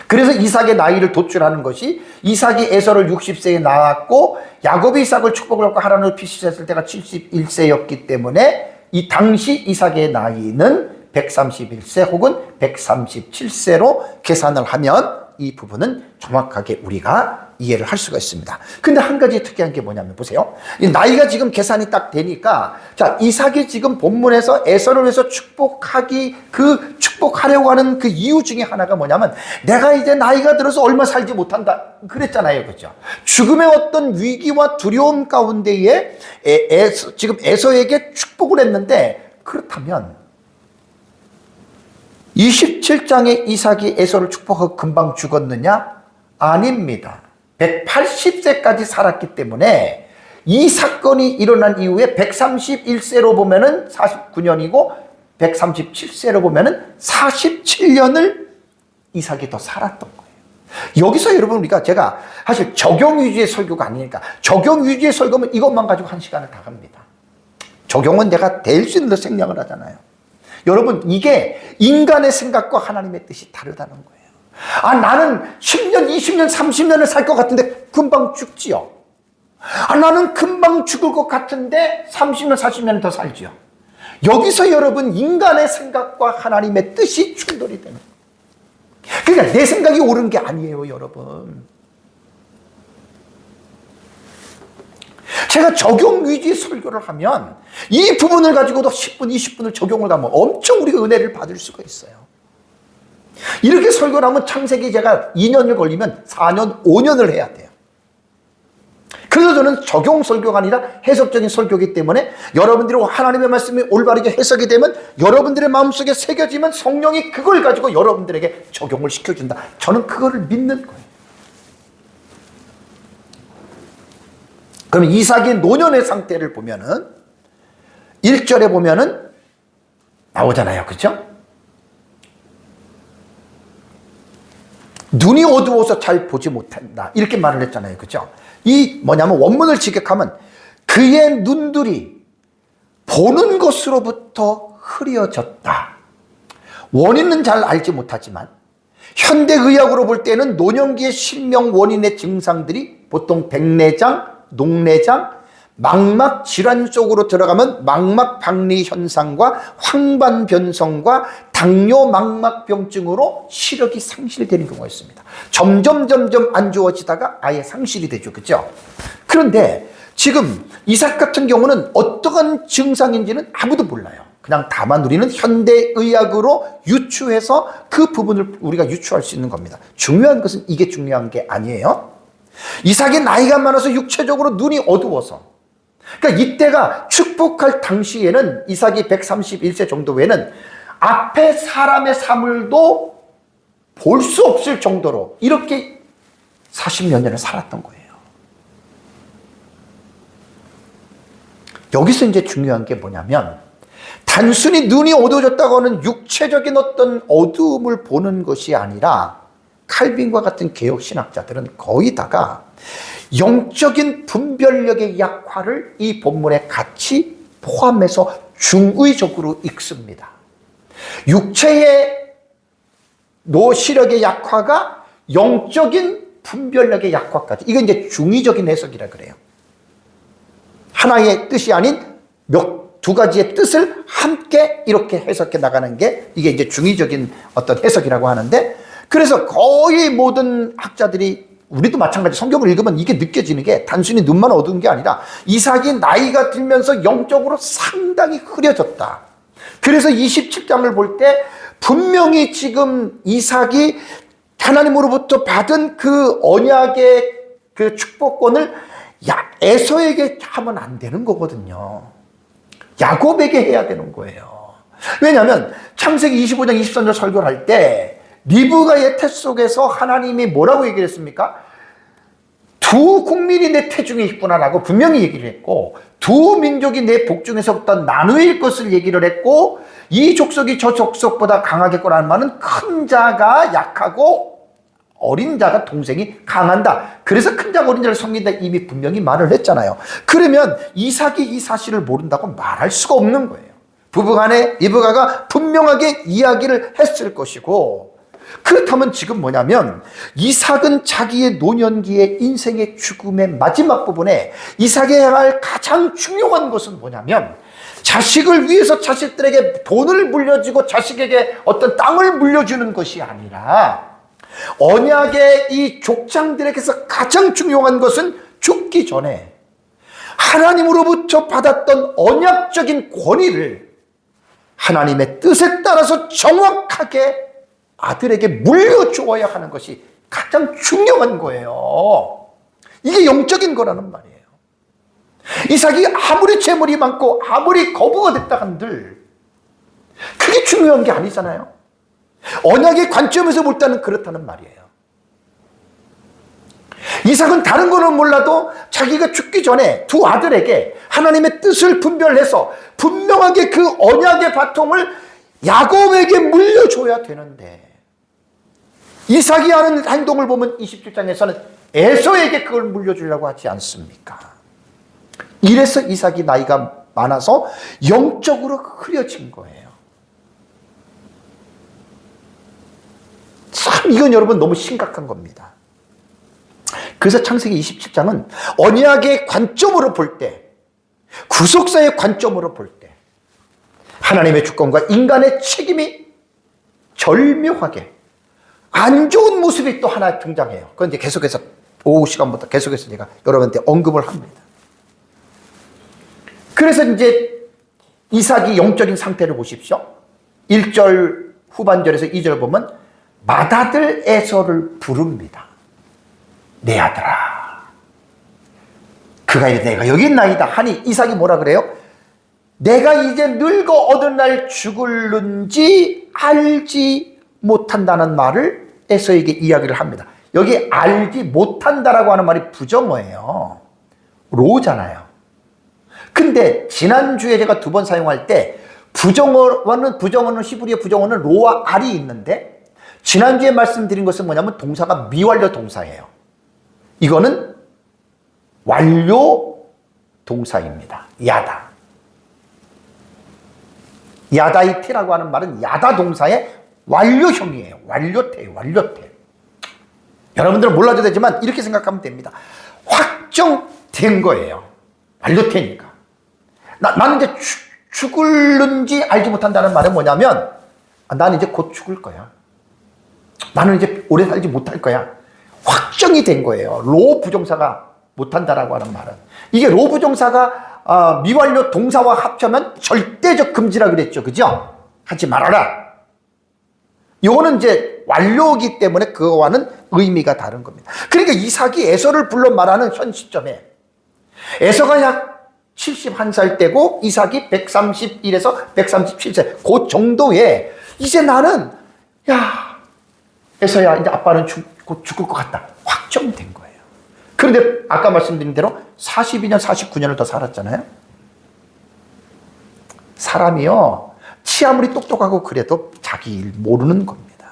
그래서 이삭의 나이를 도출하는 것이 이삭이 에서를 60세에 낳았고 야곱이 이삭을 축복을 받고 하란을 피시했을 때가 71세였기 때문에 이 당시 이삭의 나이는 131세 혹은 137세로 계산을 하면 이 부분은 정확하게 우리가 이해를 할 수가 있습니다. 근데 한 가지 특이한 게 뭐냐면 보세요. 이 나이가 지금 계산이 딱 되니까 자, 이삭이 지금 본문에서 에서를 위해서 축복하려고 하는 그 이유 중에 하나가 뭐냐면 내가 이제 나이가 들어서 얼마 살지 못한다 그랬잖아요. 그렇죠? 죽음의 어떤 위기와 두려움 가운데에 지금 에서에게 축복을 했는데 그렇다면 27장에 이삭이 에서를 축복하고 금방 죽었느냐? 아닙니다. 180세까지 살았기 때문에 이 사건이 일어난 이후에 131세로 보면은 49년이고 137세로 보면은 47년을 이삭이 더 살았던 거예요. 여기서 여러분 우리가 제가 사실 적용 위주의 설교가 아니니까 적용 위주의 설교면 이것만 가지고 한 시간을 다 갑니다. 적용은 내가 될 수 있는 데 생략을 하잖아요. 여러분, 이게 인간의 생각과 하나님의 뜻이 다르다는 거예요. 아, 나는 10년, 20년, 30년을 살 것 같은데 금방 죽지요. 아, 나는 금방 죽을 것 같은데 30년, 40년 더 살지요. 여기서 여러분, 인간의 생각과 하나님의 뜻이 충돌이 되는 거예요. 그러니까 내 생각이 옳은 게 아니에요, 여러분. 제가 적용 위주의 설교를 하면 이 부분을 가지고도 10분, 20분을 적용을 하면 엄청 우리가 은혜를 받을 수가 있어요. 이렇게 설교를 하면 창세기 제가 2년을 걸리면 4년, 5년을 해야 돼요. 그래서 저는 적용 설교가 아니라 해석적인 설교이기 때문에 여러분들이 하나님의 말씀이 올바르게 해석이 되면 여러분들의 마음속에 새겨지면 성령이 그걸 가지고 여러분들에게 적용을 시켜준다. 저는 그거를 믿는 거예요. 그럼 이삭의 노년의 상태를 보면은 1절에 보면은 나오잖아요. 그렇죠? 눈이 어두워서 잘 보지 못한다. 이렇게 말을 했잖아요. 그렇죠? 이 뭐냐면 원문을 직역하면 그의 눈들이 보는 것으로부터 흐려졌다. 원인은 잘 알지 못하지만 현대의학으로 볼 때는 노년기의 실명 원인의 증상들이 보통 백내장, 녹내장, 망막 질환 속으로 들어가면 망막 박리 현상과 황반 변성과 당뇨 망막병증으로 시력이 상실되는 경우가 있습니다. 점점 안 좋아지다가 아예 상실이 되죠. 그렇죠? 그런데 지금 이삭 같은 경우는 어떠한 증상인지는 아무도 몰라요. 그냥 다만 우리는 현대의학으로 유추해서 그 부분을 우리가 유추할 수 있는 겁니다. 중요한 것은 이게 중요한 게 아니에요. 이삭이 나이가 많아서 육체적으로 눈이 어두워서, 그러니까 이때가 축복할 당시에는 이삭이 131세 정도 외에는 앞에 사람의 사물도 볼 수 없을 정도로 이렇게 40몇 년을 살았던 거예요. 여기서 이제 중요한 게 뭐냐면 단순히 눈이 어두워졌다고 하는 육체적인 어떤 어두움을 보는 것이 아니라 칼빈과 같은 개혁신학자들은 거의 다가 영적인 분별력의 약화를 이 본문에 같이 포함해서 중의적으로 읽습니다. 육체의 노시력의 약화가 영적인 분별력의 약화까지, 이건 이제 중의적인 해석이라 그래요. 하나의 뜻이 아닌 두 가지의 뜻을 함께 이렇게 해석해 나가는 게 이게 이제 중의적인 어떤 해석이라고 하는데, 그래서 거의 모든 학자들이, 우리도 마찬가지 성경을 읽으면 이게 느껴지는 게 단순히 눈만 어두운 게 아니라 이삭이 나이가 들면서 영적으로 상당히 흐려졌다. 그래서 27장을 볼 때 분명히 지금 이삭이 하나님으로부터 받은 그 언약의 그 축복권을 에서에게 하면 안 되는 거거든요. 야곱에게 해야 되는 거예요. 왜냐하면 창세기 25장 23절 설교를 할 때 리브가의 태 속에서 하나님이 뭐라고 얘기를 했습니까? 두 국민이 내 태중에 있구나라고 분명히 얘기를 했고, 두 민족이 내 복중에서부터 나누일 것을 얘기를 했고, 이 족속이 저 족속보다 강하겠구나라는 말은 큰 자가 약하고 어린 자가 동생이 강한다. 그래서 큰 자가 어린 자를 섬긴다, 이미 분명히 말을 했잖아요. 그러면 이삭이 이 사실을 모른다고 말할 수가 없는 거예요. 부부간에 리브가가 분명하게 이야기를 했을 것이고, 그렇다면 지금 뭐냐면 이삭은 자기의 노년기의 인생의 죽음의 마지막 부분에 이삭이 해야 할 가장 중요한 것은 뭐냐면 자식을 위해서 자식들에게 돈을 물려주고 자식에게 어떤 땅을 물려주는 것이 아니라 언약의 이 족장들에게서 가장 중요한 것은 죽기 전에 하나님으로부터 받았던 언약적인 권위를 하나님의 뜻에 따라서 정확하게 아들에게 물려주어야 하는 것이 가장 중요한 거예요. 이게 영적인 거라는 말이에요. 이삭이 아무리 재물이 많고 아무리 거부가 됐다 한들 그게 중요한 게 아니잖아요. 언약의 관점에서 볼 때는 그렇다는 말이에요. 이삭은 다른 거는 몰라도 자기가 죽기 전에 두 아들에게 하나님의 뜻을 분별해서 분명하게 그 언약의 바통을 야곱에게 물려줘야 되는데, 이삭이 하는 행동을 보면 27장에서는 에서에게 그걸 물려주려고 하지 않습니까? 이래서 이삭이 나이가 많아서 영적으로 흐려진 거예요. 참 이건 여러분 너무 심각한 겁니다. 그래서 창세기 27장은 언약의 관점으로 볼 때, 구속사의 관점으로 볼 때 하나님의 주권과 인간의 책임이 절묘하게 안 좋은 모습이 또 하나 등장해요. 그건 이제 계속해서 오후 시간부터 계속해서 제가 여러분한테 언급을 합니다. 그래서 이제 이삭이 영적인 상태를 보십시오. 1절 후반절에서 2절 보면 맏아들 에서를 부릅니다. 내 아들아. 그가 이르되 내가 여기 있나이다 하니 이삭이 뭐라 그래요? 내가 이제 늙어 어느 날 죽을는지 알지 못한다는 말을 에서에게 이야기를 합니다. 여기 알지 못한다라고 하는 말이 부정어예요. 로잖아요. 근데 지난주에 제가 2번 사용할 때 부정어는 히브리어 부정어는 로와 알이 있는데 지난주에 말씀드린 것은 뭐냐면 동사가 미완료 동사예요. 이거는 완료 동사입니다. 야다. 야다이티라고 하는 말은 야다 동사의 완료형이에요. 완료태예요. 완료태. 여러분들은 몰라도 되지만 이렇게 생각하면 됩니다. 확정된 거예요. 완료태니까. 나는 이제 죽을는지 알지 못한다는 말은 뭐냐면 나는 이제 곧 죽을 거야. 나는 이제 오래 살지 못할 거야. 확정이 된 거예요. 로 부정사가 못한다라고 하는 말은. 이게 로 부정사가 미완료 동사와 합치면 절대적 금지라 그랬죠. 그죠? 하지 말아라. 이거는 이제 완료이기 때문에 그거와는 의미가 다른 겁니다. 그러니까 이삭이 에서를 불러 말하는 현 시점에 에서가 약 71살 때고 이삭이 131에서 137세 그 정도에 이제 나는 야 에서야 이제 아빠는 곧 죽을 것 같다. 확정된 거예요. 그런데 아까 말씀드린 대로 42년 49년을 더 살았잖아요. 사람이요 치 아무리 똑똑하고 그래도 자기 일 모르는 겁니다.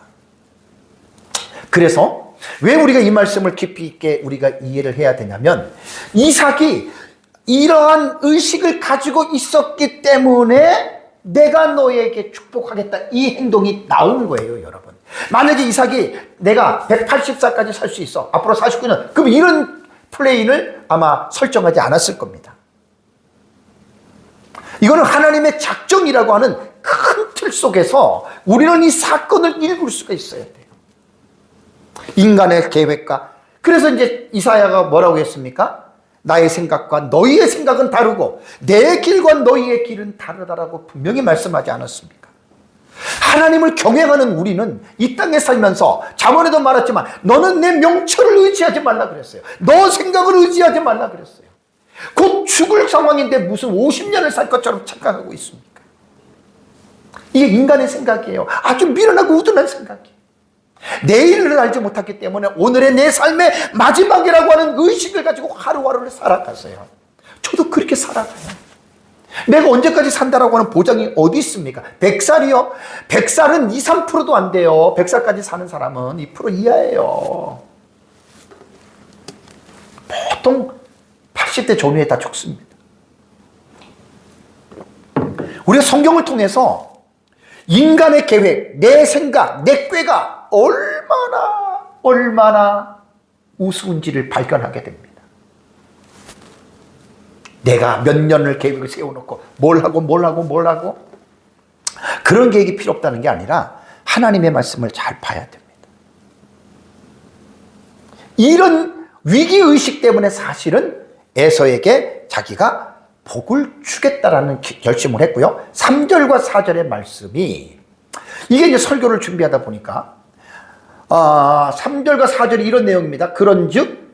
그래서 왜 우리가 이 말씀을 깊이 있게 우리가 이해를 해야 되냐면 이삭이 이러한 의식을 가지고 있었기 때문에 내가 너에게 축복하겠다 이 행동이 나온 거예요. 여러분 만약에 이삭이 내가 180살까지 살 수 있어 앞으로 49년 그럼 이런 플레인을 아마 설정하지 않았을 겁니다. 이거는 하나님의 작정이라고 하는 큰 틀 속에서 우리는 이 사건을 읽을 수가 있어야 돼요. 인간의 계획과 그래서 이제 이사야가 뭐라고 했습니까? 나의 생각과 너희의 생각은 다르고 내 길과 너희의 길은 다르다라고 분명히 말씀하지 않았습니까? 하나님을 경외하는 우리는 이 땅에 살면서 잠언에도 말했지만 너는 내 명철을 의지하지 말라 그랬어요. 너 생각을 의지하지 말라 그랬어요. 곧 죽을 상황인데 무슨 50년을 살 것처럼 착각하고 있습니까? 이게 인간의 생각이에요. 아주 미련하고 우둔한 생각이에요. 내일을 알지 못했기 때문에 오늘의 내 삶의 마지막이라고 하는 의식을 가지고 하루하루를 살아가세요. 저도 그렇게 살아가요. 내가 언제까지 산다라고 하는 보장이 어디 있습니까? 100살이요? 100살은 2, 3%도 안 돼요. 100살까지 사는 사람은 2% 이하예요. 보통 80대 전후에 다 죽습니다. 우리가 성경을 통해서 인간의 계획, 내 생각, 내 꾀가 얼마나 우스운지를 발견하게 됩니다. 내가 몇 년을 계획을 세워놓고 뭘 하고 그런 계획이 필요 없다는 게 아니라 하나님의 말씀을 잘 봐야 됩니다. 이런 위기의식 때문에 사실은 에서에게 자기가 복을 주겠다라는 결심을 했고요. 3절과 4절의 말씀이 이게 이제 설교를 준비하다 보니까 3절과 4절이 이런 내용입니다. 그런즉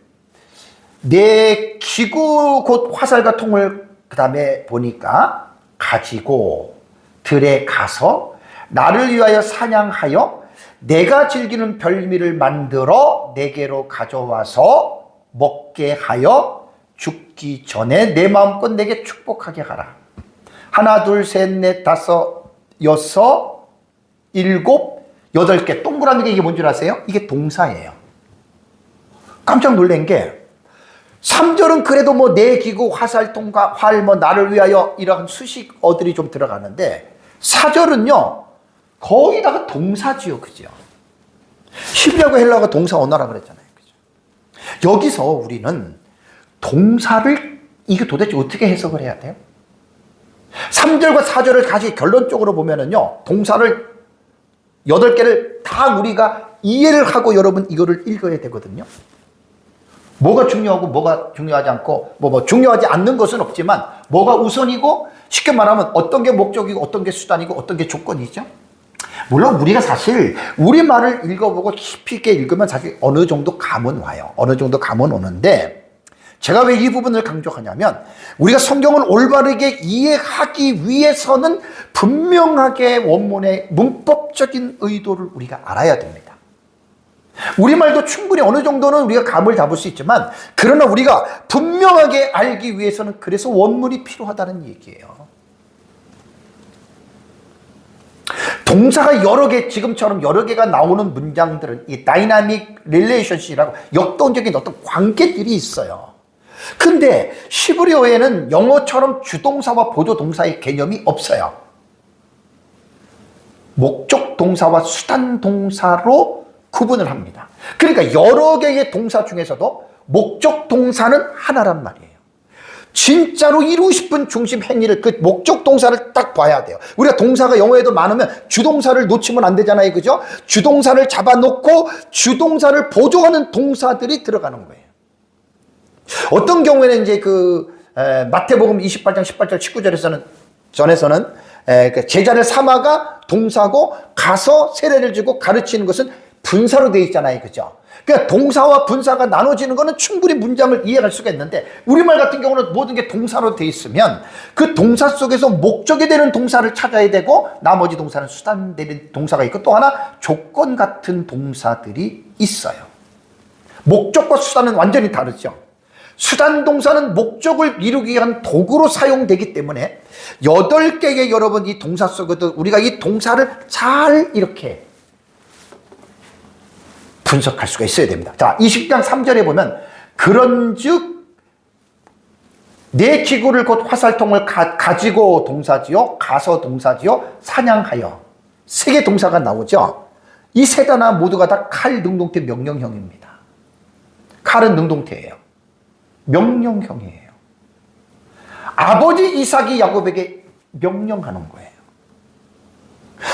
내 기구 곧 화살과 통을 그 다음에 보니까 가지고 들에 가서 나를 위하여 사냥하여 내가 즐기는 별미를 만들어 내게로 가져와서 먹게 하여 죽기 전에 내 마음껏 내게 축복하게 하라. 하나 둘 셋 넷 다섯 여섯 일곱 여덟 개 동그라미 게 이게 뭔 줄 아세요? 이게 동사예요. 깜짝 놀란 게 3절은 그래도 뭐 내 기구, 화살통과 활, 뭐 나를 위하여 이런 수식어들이 좀 들어가는데 4절은요 거의 다가 동사지요, 그죠? 히브리어하고 헬라어가 동사 언어라 그랬잖아요, 그죠? 여기서 우리는 동사를 이게 도대체 어떻게 해석을 해야 돼요? 3절과 4절을 다시 결론적으로 보면은요 동사를 8개를 다 우리가 이해를 하고 여러분 이거를 읽어야 되거든요. 뭐가 중요하고 뭐가 중요하지 않고 뭐 중요하지 않는 것은 없지만 뭐가 우선이고 쉽게 말하면 어떤 게 목적이고 어떤 게 수단이고 어떤 게 조건이죠. 물론 우리가 사실 우리말을 읽어보고 깊이 있게 읽으면 사실 어느 정도 감은 와요. 어느 정도 감은 오는데 제가 왜 이 부분을 강조하냐면 우리가 성경을 올바르게 이해하기 위해서는 분명하게 원문의 문법적인 의도를 우리가 알아야 됩니다. 우리말도 충분히 어느 정도는 우리가 감을 잡을 수 있지만 그러나 우리가 분명하게 알기 위해서는 그래서 원문이 필요하다는 얘기예요. 동사가 여러 개, 지금처럼 여러 개가 나오는 문장들은 이 다이나믹 릴레이션십이라고 역동적인 어떤 관계들이 있어요. 근데 히브리어에는 영어처럼 주동사와 보조동사의 개념이 없어요. 목적 동사와 수단 동사로 구분을 합니다. 그러니까 여러 개의 동사 중에서도 목적 동사는 하나란 말이에요. 진짜로 이루고 싶은 중심 행위를 그 목적 동사를 딱 봐야 돼요. 우리가 동사가 영어에도 많으면 주동사를 놓치면 안 되잖아요, 그죠? 주동사를 잡아놓고 주동사를 보조하는 동사들이 들어가는 거예요. 어떤 경우에는 이제 마태복음 28장 18절 19절에서는 전에서는 제자를 삼아가 동사고 가서 세례를 주고 가르치는 것은 분사로 되어 있잖아요, 그죠? 그러니까 동사와 분사가 나눠지는 것은 충분히 문장을 이해할 수가 있는데 우리말 같은 경우는 모든 게 동사로 되어 있으면 그 동사 속에서 목적이 되는 동사를 찾아야 되고 나머지 동사는 수단 되는 동사가 있고 또 하나 조건 같은 동사들이 있어요. 목적과 수단은 완전히 다르죠. 수단 동사는 목적을 이루기 위한 도구로 사용되기 때문에 8개의 여러분 이 동사 속에도 우리가 이 동사를 잘 이렇게 분석할 수가 있어야 됩니다. 자, 20장 3절에 보면 그런즉 내 기구를 곧 화살통을 가지고 동사지요, 가서 동사지요, 사냥하여 3개 동사가 나오죠. 이 세 단어 모두가 다 칼 능동태 명령형입니다. 칼은 능동태예요. 명령형이에요. 아버지 이삭이 야곱에게 명령하는 거예요.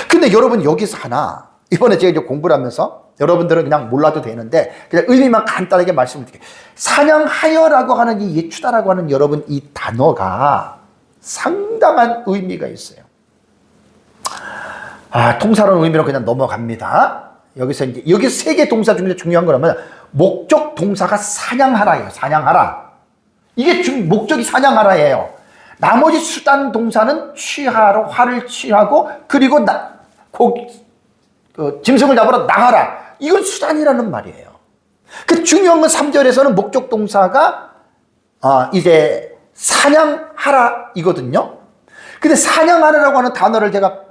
근데 여러분 여기서 하나 이번에 제가 이제 공부를 하면서 여러분들은 그냥 몰라도 되는데 그냥 의미만 간단하게 말씀드릴게요. 사냥하여라고 하는 이 예추다라고 하는 여러분 이 단어가 상당한 의미가 있어요. 통사로운 의미로 그냥 넘어갑니다. 여기서 이제 여기 3개 동사 중에 중요한 거라면 목적 동사가 사냥하라예요. 사냥하라. 이게 목적이 사냥하라예요. 나머지 수단 동사는 취하러 활을 취하고 그리고 짐승을 잡으러 나가라. 이건 수단이라는 말이에요. 그 중요한 건 3절에서는 목적 동사가 이제 사냥하라 이거든요. 근데 사냥하라라고 하는 단어를 제가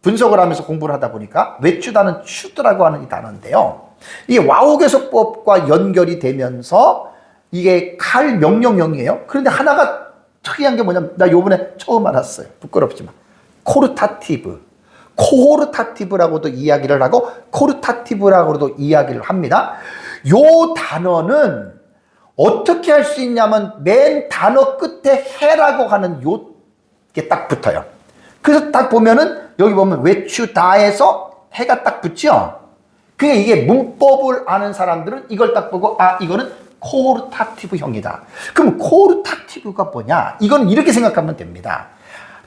분석을 하면서 공부를 하다 보니까 외추다는 추드라고 하는 이 단어인데요. 이게 와우개속법과 연결이 되면서 이게 칼 명령형이에요. 그런데 하나가 특이한 게 뭐냐면 나 요번에 처음 알았어요. 부끄럽지만 코르타티브라고도 이야기를 하고 코르타티브라고도 이야기를 합니다. 요 단어는 어떻게 할 수 있냐면 맨 단어 끝에 해라고 하는 요게 딱 붙어요. 그래서 딱 보면은 여기 보면 외추다에서 해가 딱 붙죠. 그게 이게 문법을 아는 사람들은 이걸 딱 보고 이거는 코르타티브형이다. 그럼 코르타티브가 뭐냐? 이건 이렇게 생각하면 됩니다.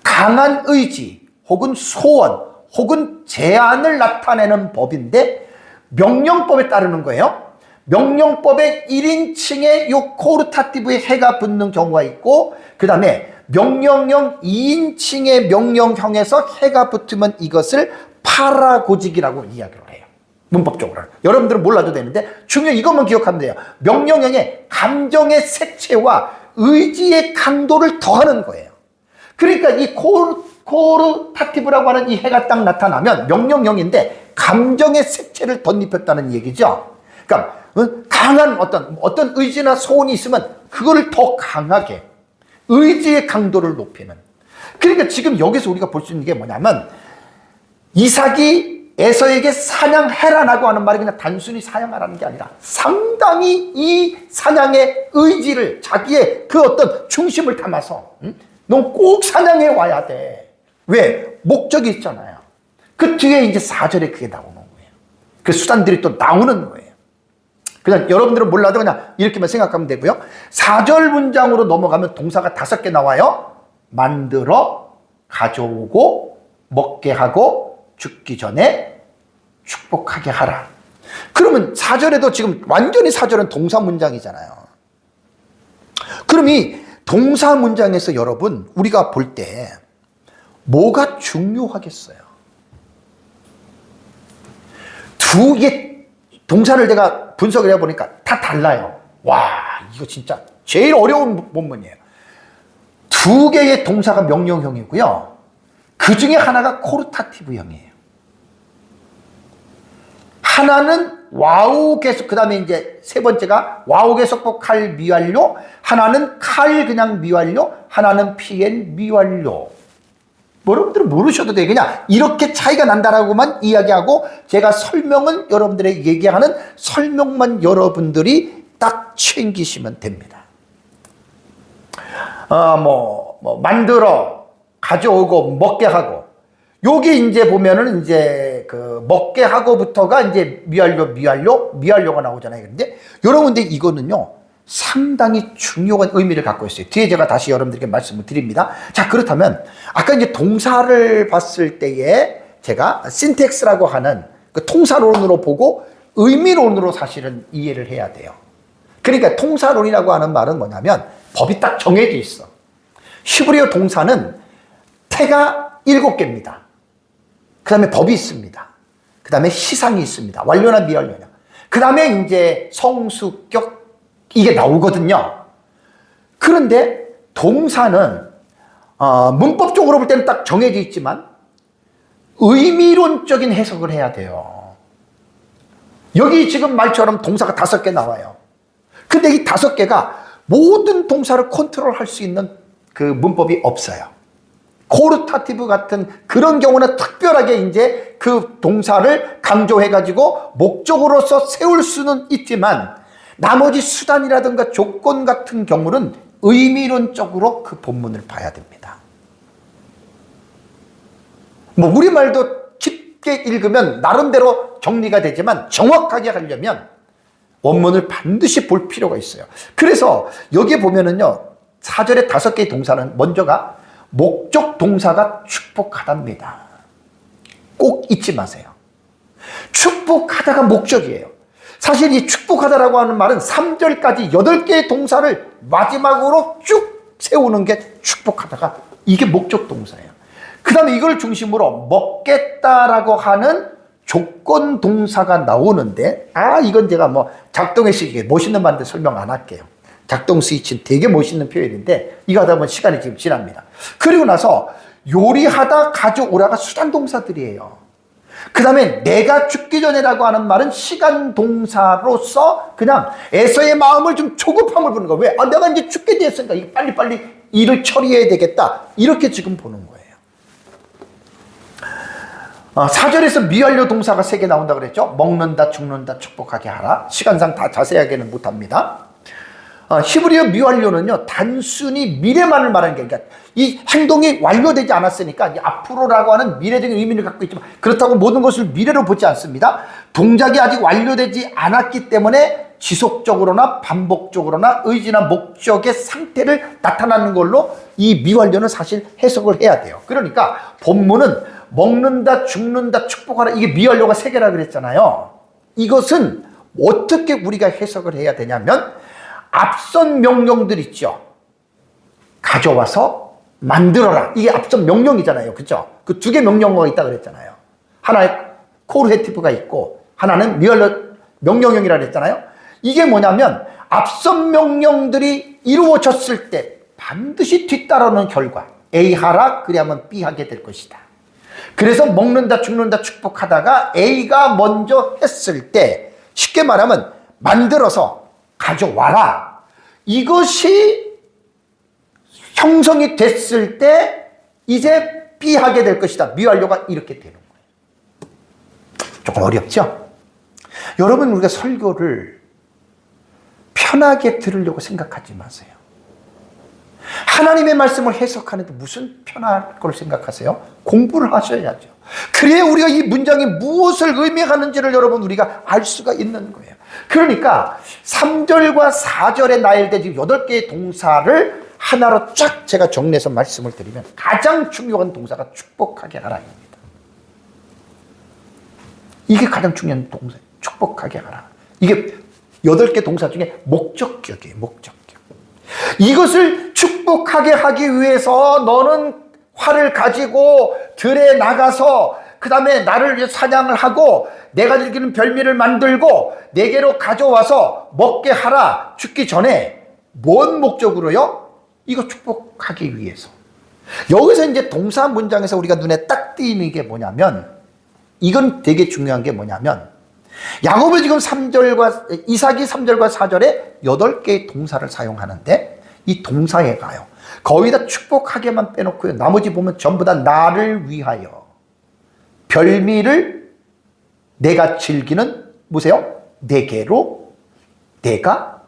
강한 의지 혹은 소원 혹은 제안을 나타내는 법인데 명령법에 따르는 거예요. 명령법의 1인칭에 요 코르타티브의 해가 붙는 경우가 있고 그 다음에 명령형 2인칭의 명령형에서 해가 붙으면 이것을 파라고직이라고 이야기를 해요. 문법적으로. 여러분들은 몰라도 되는데 중요한 이것만 기억하면 돼요. 명령형의 감정의 색채와 의지의 강도를 더하는 거예요. 그러니까 이 코르타티브라고 하는 이 해가 딱 나타나면 명령형인데 감정의 색채를 덧입혔다는 얘기죠. 그러니까 강한 어떤 의지나 소원이 있으면 그거를 더 강하게 의지의 강도를 높이는. 그러니까 지금 여기서 우리가 볼 수 있는 게 뭐냐면 이삭이 에서에게 사냥해라라고 하는 말이 그냥 단순히 사냥하라는 게 아니라 상당히 이 사냥의 의지를 자기의 그 어떤 중심을 담아서 넌 꼭 사냥해 와야 돼. 왜? 목적이 있잖아요. 그 뒤에 이제 4절에 그게 나오는 거예요. 그 수단들이 또 나오는 거예요. 그냥 여러분들은 몰라도 그냥 이렇게만 생각하면 되고요. 4절 문장으로 넘어가면 동사가 5개 나와요. 만들어, 가져오고, 먹게 하고, 죽기 전에 축복하게 하라. 그러면 4절에도 지금 완전히 4절은 동사 문장이잖아요. 그럼 이 동사 문장에서 여러분 우리가 볼 때 뭐가 중요하겠어요? 두 개 동사를 제가 분석을 해보니까 다 달라요. 와, 이거 진짜 제일 어려운 본문이에요. 두 개의 동사가 명령형이고요. 그 중에 하나가 코르타티브형이에요. 하나는 와우 계속, 그 다음에 이제 세 번째가 와우 계속법 칼 미완료, 하나는 칼 그냥 미완료, 하나는 피엔 미완료. 여러분들은 모르셔도 돼요. 그냥 이렇게 차이가 난다라고만 이야기하고 제가 설명은 여러분들에게 얘기하는 설명만 여러분들이 딱 챙기시면 됩니다. 만들어, 가져오고, 먹게 하고. 여기 이제 보면은 이제 그 먹게 하고부터가 이제 미완료가 나오잖아요. 그런데 여러분들 이거는요 상당히 중요한 의미를 갖고 있어요. 뒤에 제가 다시 여러분들에게 말씀을 드립니다. 자, 그렇다면 아까 이제 동사를 봤을 때에 제가 신텍스라고 하는 그 통사론으로 보고 의미론으로 사실은 이해를 해야 돼요. 그러니까 통사론이라고 하는 말은 뭐냐면 법이 딱 정해져 있어. 히브리어 동사는 태가 7개입니다. 그 다음에 법이 있습니다. 그 다음에 시상이 있습니다. 완료나 미완료나. 그 다음에 이제 성수격 이게 나오거든요. 그런데 동사는 문법적으로 볼 때는 딱 정해져 있지만 의미론적인 해석을 해야 돼요. 여기 지금 말처럼 동사가 5개 나와요. 근데 이 5개가 모든 동사를 컨트롤할 수 있는 그 문법이 없어요. 코르타티브 같은 그런 경우는 특별하게 이제 그 동사를 강조해가지고 목적으로서 세울 수는 있지만 나머지 수단이라든가 조건 같은 경우는 의미론적으로 그 본문을 봐야 됩니다. 우리말도 쉽게 읽으면 나름대로 정리가 되지만 정확하게 하려면 원문을 반드시 볼 필요가 있어요. 그래서 여기에 보면은요 4절에 5개의 동사는 먼저가 목적 동사가 축복하답니다. 꼭 잊지 마세요. 축복하다가 목적이에요. 사실 이 축복하다라고 하는 말은 3절까지 8개의 동사를 마지막으로 쭉 세우는 게 축복하다가 이게 목적 동사예요. 그 다음에 이걸 중심으로 먹겠다라고 하는 조건 동사가 나오는데 이건 제가 작동의 시기에 멋있는 말인데 설명 안 할게요. 작동 스위치는 되게 멋있는 표현인데 이거 하다 보면 시간이 지금 지납니다. 그리고 나서 요리하다 가져오라가 수단 동사들이에요. 그 다음에 내가 죽기 전에라고 하는 말은 시간 동사로서 그냥 에서의 마음을 좀 조급함을 보는 거예요. 왜? 내가 이제 죽게 됐으니까 빨리빨리 일을 처리해야 되겠다. 이렇게 지금 보는 거예요. 4절에서 미완료 동사가 3개 나온다 그랬죠. 먹는다, 죽는다, 축복하게 하라. 시간상 다 자세하게는 못합니다. 히브리어 미완료는요 단순히 미래만을 말하는 게 아니라 이 행동이 완료되지 않았으니까 이제 앞으로라고 하는 미래적인 의미를 갖고 있지만 그렇다고 모든 것을 미래로 보지 않습니다. 동작이 아직 완료되지 않았기 때문에 지속적으로나 반복적으로나 의지나 목적의 상태를 나타나는 걸로 이 미완료는 사실 해석을 해야 돼요. 그러니까 본문은 먹는다, 죽는다, 축복하라 이게 미완료가 3개라 그랬잖아요. 이것은 어떻게 우리가 해석을 해야 되냐면 앞선 명령들 있죠. 가져와서 만들어라. 이게 앞선 명령이잖아요. 그죠? 그 2개 명령어가 있다 그랬잖아요. 하나에 코르헤티브가 있고 하나는 명령형이라 그랬잖아요. 이게 뭐냐면 앞선 명령들이 이루어졌을 때 반드시 뒤따르는 결과 A 하라 그래야만 B 하게 될 것이다. 그래서 먹는다, 죽는다, 축복하다가 A가 먼저 했을 때 쉽게 말하면 만들어서 가져와라. 이것이 형성이 됐을 때 이제 B하게 될 것이다. 미완료가 이렇게 되는 거예요. 조금 어렵죠? 여러분, 우리가 설교를 편하게 들으려고 생각하지 마세요. 하나님의 말씀을 해석하는데 무슨 편할 걸 생각하세요? 공부를 하셔야죠. 그래야 우리가 이 문장이 무엇을 의미하는지를 여러분 우리가 알 수가 있는 거예요. 그러니까 3절과 4절에 나열된 지금 8개의 동사를 하나로 쫙 제가 정리해서 말씀을 드리면 가장 중요한 동사가 축복하게 하라입니다. 이게 가장 중요한 동사예요. 축복하게 하라. 이게 8개 동사 중에 목적격이에요. 목적격. 이것을 축복하게 하기 위해서 너는 활을 가지고 들에 나가서 그 다음에 나를 위해 사냥을 하고 내가 즐기는 별미를 만들고 내게로 가져와서 먹게 하라. 죽기 전에 뭔 목적으로요? 이거 축복하기 위해서. 여기서 이제 동사 문장에서 우리가 눈에 딱 띄는 게 뭐냐면, 이건 되게 중요한 게 뭐냐면, 야곱은 지금 이삭이 3절과 4절에 8개의 동사를 사용하는데 이 동사에 가요. 거의 다 축복하게만 빼놓고요. 나머지 보면 전부 다 나를 위하여 별미를 내가 즐기는 보세요. 내게로 내가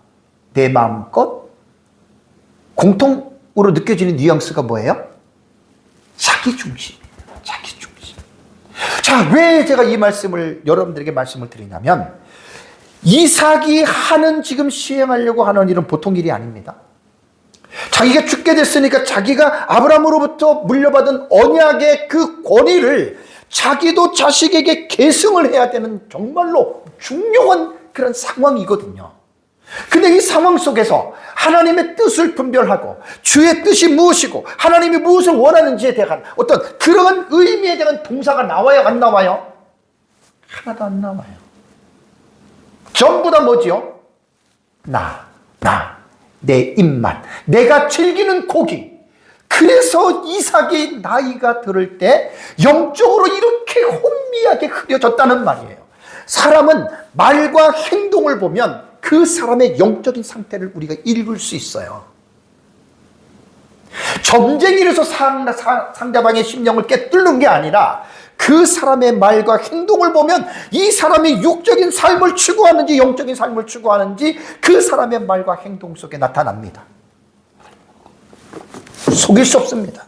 내 마음껏 공통으로 느껴지는 뉘앙스가 뭐예요? 자기 중심이에요. 자기 중심. 자, 왜 제가 이 말씀을 여러분들에게 말씀을 드리냐면 이삭이 하는 지금 시행하려고 하는 일은 보통 일이 아닙니다. 자기가 죽게 됐으니까 자기가 아브라함으로부터 물려받은 언약의 그 권위를 자기도 자식에게 계승을 해야 되는 정말로 중요한 그런 상황이거든요. 근데 이 상황 속에서 하나님의 뜻을 분별하고 주의 뜻이 무엇이고 하나님이 무엇을 원하는지에 대한 어떤 그런 의미에 대한 동사가 나와요, 안 나와요? 하나도 안 나와요. 전부 다 뭐지요? 내 입맛, 내가 즐기는 고기. 그래서 이삭이 나이가 들을 때 영적으로 이렇게 혼미하게 흐려졌다는 말이에요. 사람은 말과 행동을 보면 그 사람의 영적인 상태를 우리가 읽을 수 있어요. 점쟁이로서 상대방의 심령을 깨뚫는 게 아니라 그 사람의 말과 행동을 보면 이 사람이 육적인 삶을 추구하는지 영적인 삶을 추구하는지 그 사람의 말과 행동 속에 나타납니다. 속일 수 없습니다.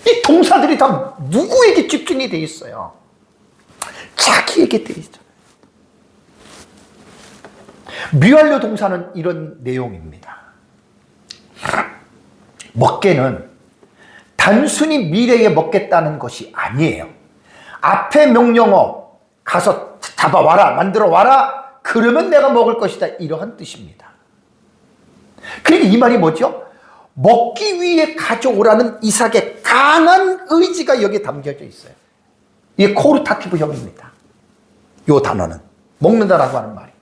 이 동사들이 다 누구에게 집중이 돼 있어요? 자기에게 돼 있죠. 미완료 동사는 이런 내용입니다. 먹게는 단순히 미래에 먹겠다는 것이 아니에요. 앞에 명령어 가서 잡아와라, 만들어 와라, 그러면 내가 먹을 것이다, 이러한 뜻입니다. 그러니까 이 말이 뭐죠? 먹기 위해 가져오라는 이삭의 강한 의지가 여기에 담겨져 있어요. 이게 코르타티브형입니다. 이 단어는 먹는다라고 하는 말이.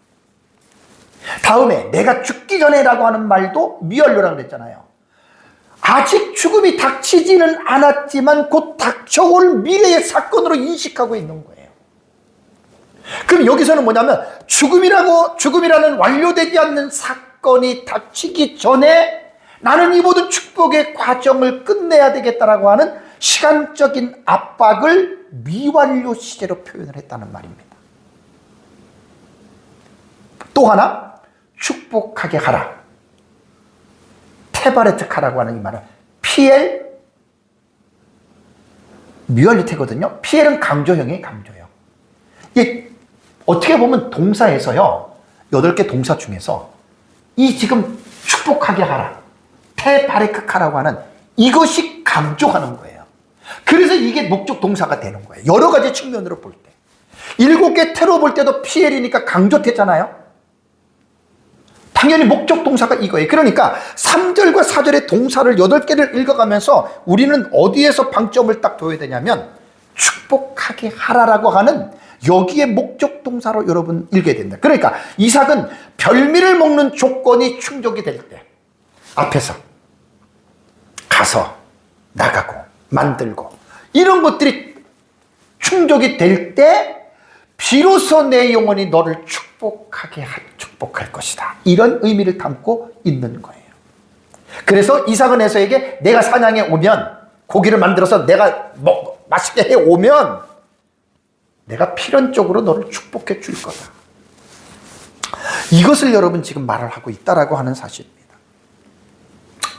다음에 내가 죽기 전에라고 하는 말도 미완료라고 그랬잖아요. 아직 죽음이 닥치지는 않았지만 곧 닥쳐올 미래의 사건으로 인식하고 있는 거예요. 그럼 여기서는 뭐냐면 죽음이라는 완료되지 않는 사건이 닥치기 전에 나는 이 모든 축복의 과정을 끝내야 되겠다라고 하는 시간적인 압박을 미완료 시제로 표현을 했다는 말입니다. 또 하나, 축복하게 하라. 테바레트카라고 하는 이 말은 PL 미완료태거든요. PL은 강조형이에요, 강조형. 이게 어떻게 보면 동사에서요, 8개 동사 중에서 이 지금 축복하게 하라, 테바레크카라고 하는 이것이 강조하는 거예요. 그래서 이게 목적 동사가 되는 거예요. 여러 가지 측면으로 볼 때. 7개 태로 볼 때도 PL이니까 강조태잖아요. 당연히 목적 동사가 이거예요. 그러니까 3절과 4절의 동사를 8개를 읽어가면서 우리는 어디에서 방점을 딱 둬야 되냐면 축복하게 하라라고 하는 여기에 목적 동사로 여러분 읽어야 된다. 그러니까 이삭은 별미를 먹는 조건이 충족이 될 때 앞에서 가서 나가고 만들고 이런 것들이 충족이 될 때 비로소 내 영혼이 너를 축복하게 축복할 것이다. 이런 의미를 담고 있는 거예요. 그래서 이삭은 에서에게 내가 사냥에 오면 고기를 만들어서 내가 맛있게 해 오면 내가 필연적으로 너를 축복해 줄 거다. 이것을 여러분 지금 말을 하고 있다라고 하는 사실입니다.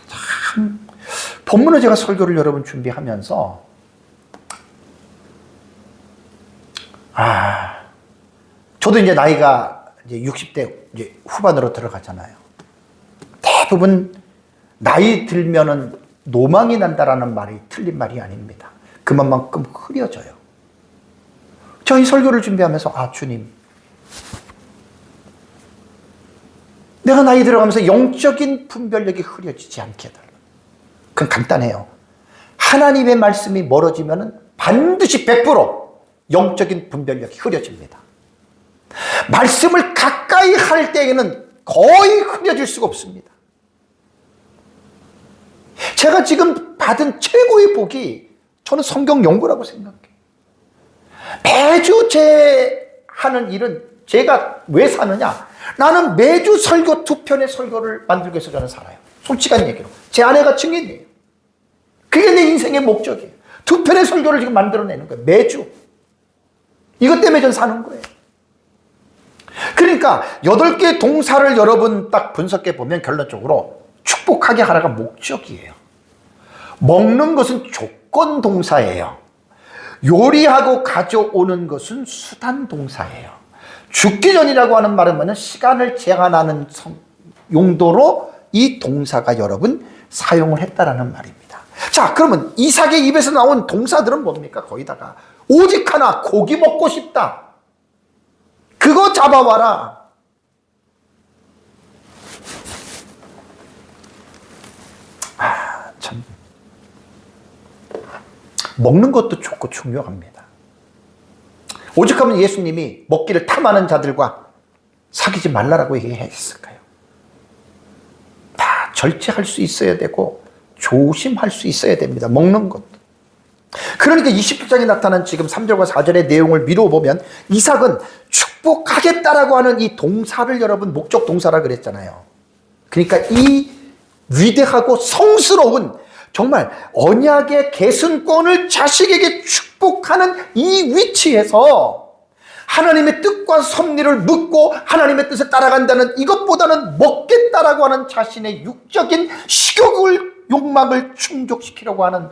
참 본문을 제가 설교를 여러분 준비하면서 저도 이제 나이가 이제 60대 이제 후반으로 들어가잖아요. 대부분 나이 들면은 노망이 난다라는 말이 틀린 말이 아닙니다. 그만큼 흐려져요. 저 이 설교를 준비하면서 주님, 내가 나이 들어가면서 영적인 분별력이 흐려지지 않게 해달라. 그건 간단해요. 하나님의 말씀이 멀어지면은 반드시 100% 영적인 분별력이 흐려집니다. 말씀을 가까이 할 때에는 거의 흐려질 수가 없습니다. 제가 지금 받은 최고의 복이 저는 성경 연구라고 생각해요. 매주 하는 일은 제가 왜 사느냐? 나는 매주 설교 2편의 설교를 만들기 위해서 저는 살아요. 솔직한 얘기로. 제 아내가 증인이에요. 그게 내 인생의 목적이에요. 2편의 설교를 지금 만들어내는 거예요. 매주. 이것 때문에 전 사는 거예요. 그러니까 8개의 동사를 여러분 딱 분석해 보면 결론적으로 축복하게 하라가 목적이에요. 먹는 것은 조건 동사예요. 요리하고 가져오는 것은 수단 동사예요. 죽기 전이라고 하는 말은 뭐냐면 시간을 제한하는 용도로 이 동사가 여러분 사용을 했다라는 말입니다. 자, 그러면 이삭의 입에서 나온 동사들은 뭡니까? 거의 다가 오직 하나, 고기 먹고 싶다. 그거 잡아와라. 참. 먹는 것도 좋고 중요합니다. 오직 하면 예수님이 먹기를 탐하는 자들과 사귀지 말라라고 얘기했을까요? 다 절제할 수 있어야 되고 조심할 수 있어야 됩니다. 먹는 것도. 그러니까 27장에 나타난 지금 3절과 4절의 내용을 미뤄보면 이삭은 축복하겠다라고 하는 이 동사를 여러분 목적 동사라 그랬잖아요. 그러니까 이 위대하고 성스러운 정말 언약의 계승권을 자식에게 축복하는 이 위치에서 하나님의 뜻과 섭리를 묻고 하나님의 뜻을 따라간다는 이것보다는 먹겠다라고 하는 자신의 육적인 식욕을 욕망을 충족시키려고 하는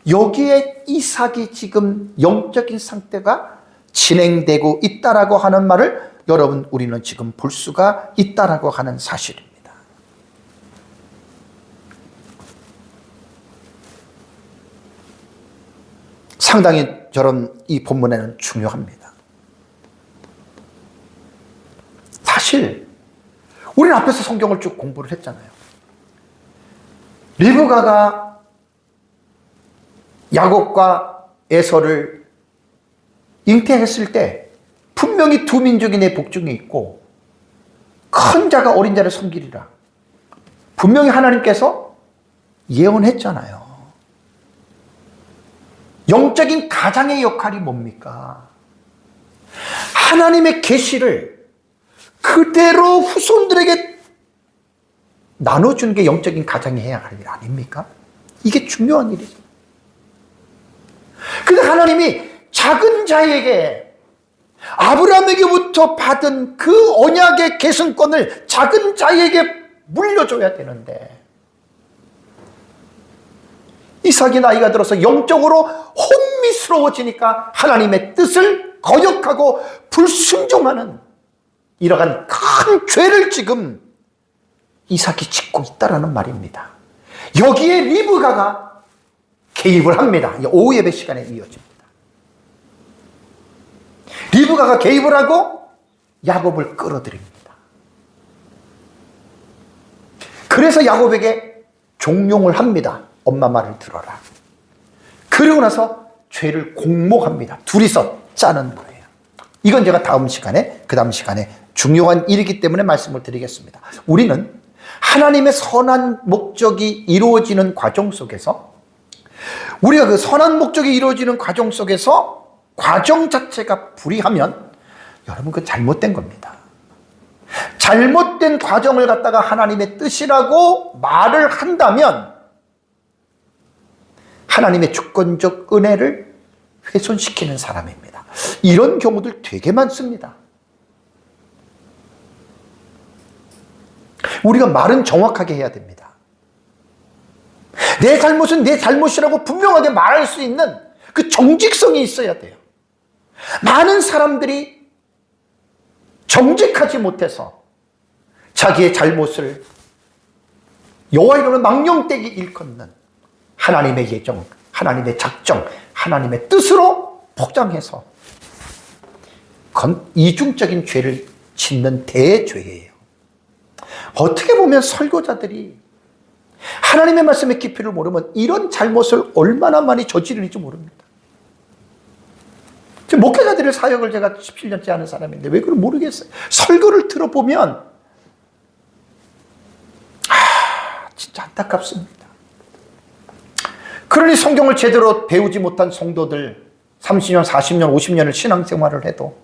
여기에 이삭이 지금 영적인 상태가 진행되고 있다라고 하는 말을 여러분 우리는 지금 볼 수가 있다라고 하는 사실입니다. 상당히 저런 이 본문에는 중요합니다. 사실 우리는 앞에서 성경을 쭉 공부를 했잖아요. 리브가가 야곱과 에서를 잉태했을 때 분명히 두 민족이 내 복중에 있고 큰 자가 어린 자를 섬기리라. 분명히 하나님께서 예언했잖아요. 영적인 가장의 역할이 뭡니까? 하나님의 계시를 그대로 후손들에게 나눠주는 게 영적인 가장이 해야 할 일 아닙니까? 이게 중요한 일이죠. 근데 하나님이 작은 자에게 아브라함에게부터 받은 그 언약의 계승권을 작은 자에게 물려줘야 되는데 이삭이 나이가 들어서 영적으로 혼미스러워지니까 하나님의 뜻을 거역하고 불순종하는 이러한 큰 죄를 지금 이삭이 짓고 있다라는 말입니다. 여기에 리브가가 개입을 합니다. 오후 예배 시간에 이어집니다. 리브가가 개입을 하고 야곱을 끌어들입니다. 그래서 야곱에게 종용을 합니다. 엄마 말을 들어라. 그리고 나서 죄를 공모합니다. 둘이서 짜는 거예요. 이건 제가 그 다음 시간에 중요한 일이기 때문에 말씀을 드리겠습니다. 우리는 하나님의 선한 목적이 이루어지는 과정 속에서 우리가 그 선한 목적이 이루어지는 과정 속에서 과정 자체가 불이하면 여러분 그건 잘못된 겁니다. 잘못된 과정을 갖다가 하나님의 뜻이라고 말을 한다면 하나님의 주권적 은혜를 훼손시키는 사람입니다. 이런 경우들 되게 많습니다. 우리가 말은 정확하게 해야 됩니다. 내 잘못은 내 잘못이라고 분명하게 말할 수 있는 그 정직성이 있어야 돼요. 많은 사람들이 정직하지 못해서 자기의 잘못을 여호와 이름으로 망령되게 일컫는 하나님의 예정, 하나님의 작정, 하나님의 뜻으로 포장해서 이중적인 죄를 짓는 대죄예요. 어떻게 보면 설교자들이 하나님의 말씀의 깊이를 모르면 이런 잘못을 얼마나 많이 저지르는지 모릅니다. 지금 목회자들의 사역을 제가 17년째 하는 사람인데 왜 그걸 모르겠어요. 설교를 들어보면 진짜 안타깝습니다. 그러니 성경을 제대로 배우지 못한 성도들 30년, 40년, 50년을 신앙생활을 해도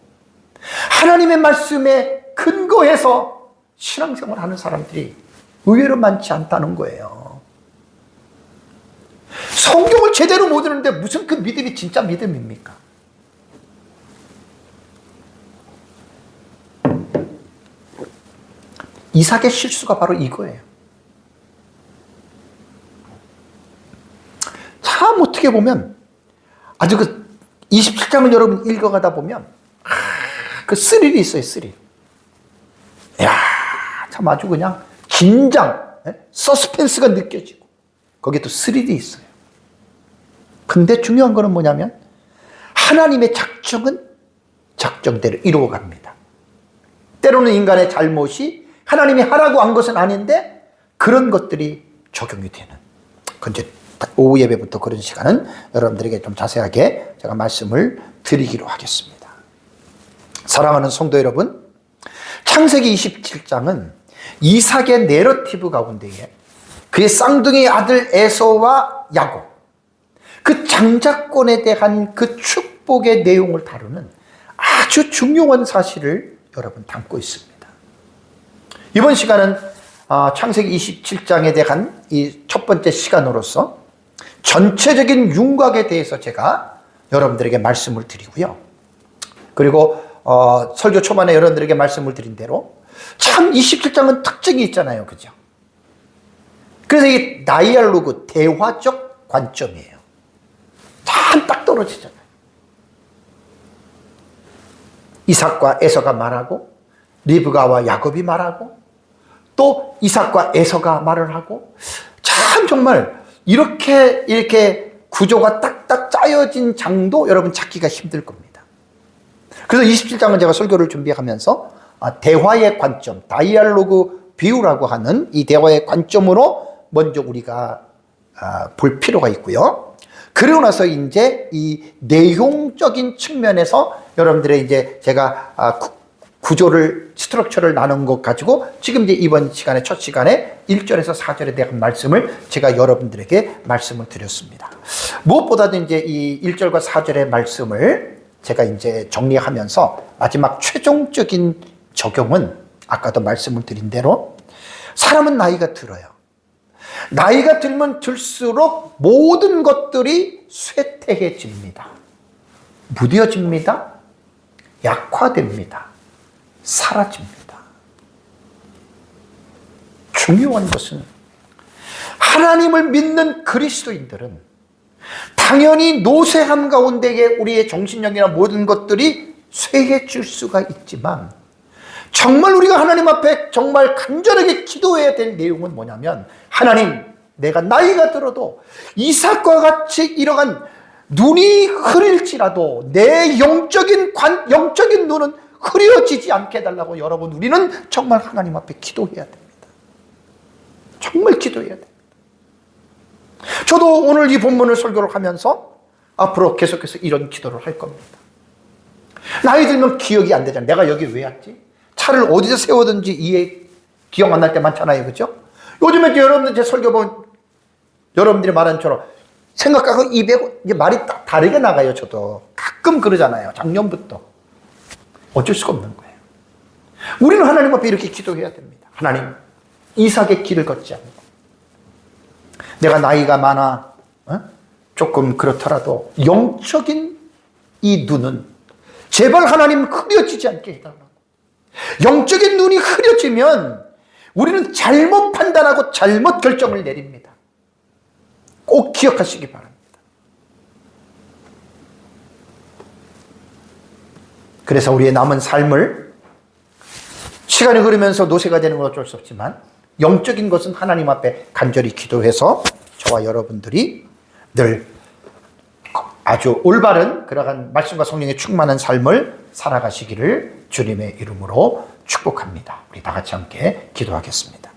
하나님의 말씀에 근거해서 신앙생활을 하는 사람들이 의외로 많지 않다는 거예요. 성경을 제대로 못 읽는데 무슨 그 믿음이 진짜 믿음입니까? 이삭의 실수가 바로 이거예요. 참 어떻게 보면 아주 그 27장을 여러분 읽어가다 보면 그 스릴이 있어요. 스릴. 이야, 참 아주 그냥 긴장, 서스펜스가 느껴지고 거기에 또 스릴이 있어요. 근데 중요한 거는 뭐냐면 하나님의 작정은 작정대로 이루어갑니다. 때로는 인간의 잘못이 하나님이 하라고 한 것은 아닌데 그런 것들이 적용이 되는. 근데 오후 예배부터 그런 시간은 여러분들에게 좀 자세하게 제가 말씀을 드리기로 하겠습니다. 사랑하는 성도 여러분, 창세기 27장은 이삭의 내러티브 가운데에 그의 쌍둥이 아들 에서와 야곱, 그 장자권에 대한 그 축복의 내용을 다루는 아주 중요한 사실을 여러분 담고 있습니다. 이번 시간은 창세기 27장에 대한 이 첫 번째 시간으로서 전체적인 윤곽에 대해서 제가 여러분들에게 말씀을 드리고요. 그리고 설교 초반에 여러분들에게 말씀을 드린 대로 참 27장은 특징이 있잖아요. 그죠? 그래서 이 다이알로그, 대화적 관점이에요. 참 딱 떨어지잖아요. 이삭과 에서가 말하고 리브가와 야곱이 말하고 또 이삭과 에서가 말을 하고 참 정말 이렇게 구조가 딱딱 짜여진 장도 여러분 찾기가 힘들 겁니다. 그래서 27장은 제가 설교를 준비하면서 대화의 관점, 다이알로그 뷰라고 하는 이 대화의 관점으로 먼저 우리가 볼 필요가 있고요. 그러고 나서 이제 이 내용적인 측면에서 여러분들의 이제 제가 구조를, 스트럭처를 나눈 것 가지고 지금 이제 이번 시간에, 첫 시간에 1절에서 4절에 대한 말씀을 제가 여러분들에게 말씀을 드렸습니다. 무엇보다도 이제 이 1절과 4절의 말씀을 제가 이제 정리하면서 마지막 최종적인 적용은 아까도 말씀을 드린 대로 사람은 나이가 들어요. 나이가 들면 들수록 모든 것들이 쇠퇴해집니다. 무뎌집니다. 약화됩니다. 사라집니다. 중요한 것은 하나님을 믿는 그리스도인들은 당연히 노쇠함 가운데에 우리의 정신력이나 모든 것들이 쇠해질 수가 있지만 정말 우리가 하나님 앞에 정말 간절하게 기도해야 될 내용은 뭐냐면 하나님, 내가 나이가 들어도 이삭과 같이 이러한 눈이 흐릴지라도 내 영적인 눈은 흐려지지 않게 해달라고 여러분 우리는 정말 하나님 앞에 기도해야 됩니다. 정말 기도해야 됩니다. 저도 오늘 이 본문을 설교를 하면서 앞으로 계속해서 이런 기도를 할 겁니다. 나이 들면 기억이 안 되잖아요. 내가 여기 왜 왔지? 차를 어디서 세우든지 기억 안 날 때 많잖아요. 그죠? 요즘에 여러분들 제 설교 보면 여러분들이 말한 처럼 생각하고 입에 이제 말이 딱 다르게 나가요. 저도 가끔 그러잖아요. 작년부터. 어쩔 수가 없는 거예요. 우리는 하나님 앞에 이렇게 기도해야 됩니다. 하나님, 이삭의 길을 걷지 않고 내가 나이가 많아 조금 그렇더라도 영적인 이 눈은 제발 하나님 흐려지지 않게 해달라고. 영적인 눈이 흐려지면 우리는 잘못 판단하고 잘못 결정을 내립니다. 꼭 기억하시기 바랍니다. 그래서 우리의 남은 삶을 시간이 흐르면서 노쇠가 되는 건 어쩔 수 없지만 영적인 것은 하나님 앞에 간절히 기도해서 저와 여러분들이 늘 아주 올바른 그러한 말씀과 성령의 충만한 삶을 살아가시기를 주님의 이름으로 축복합니다. 우리 다 같이 함께 기도하겠습니다.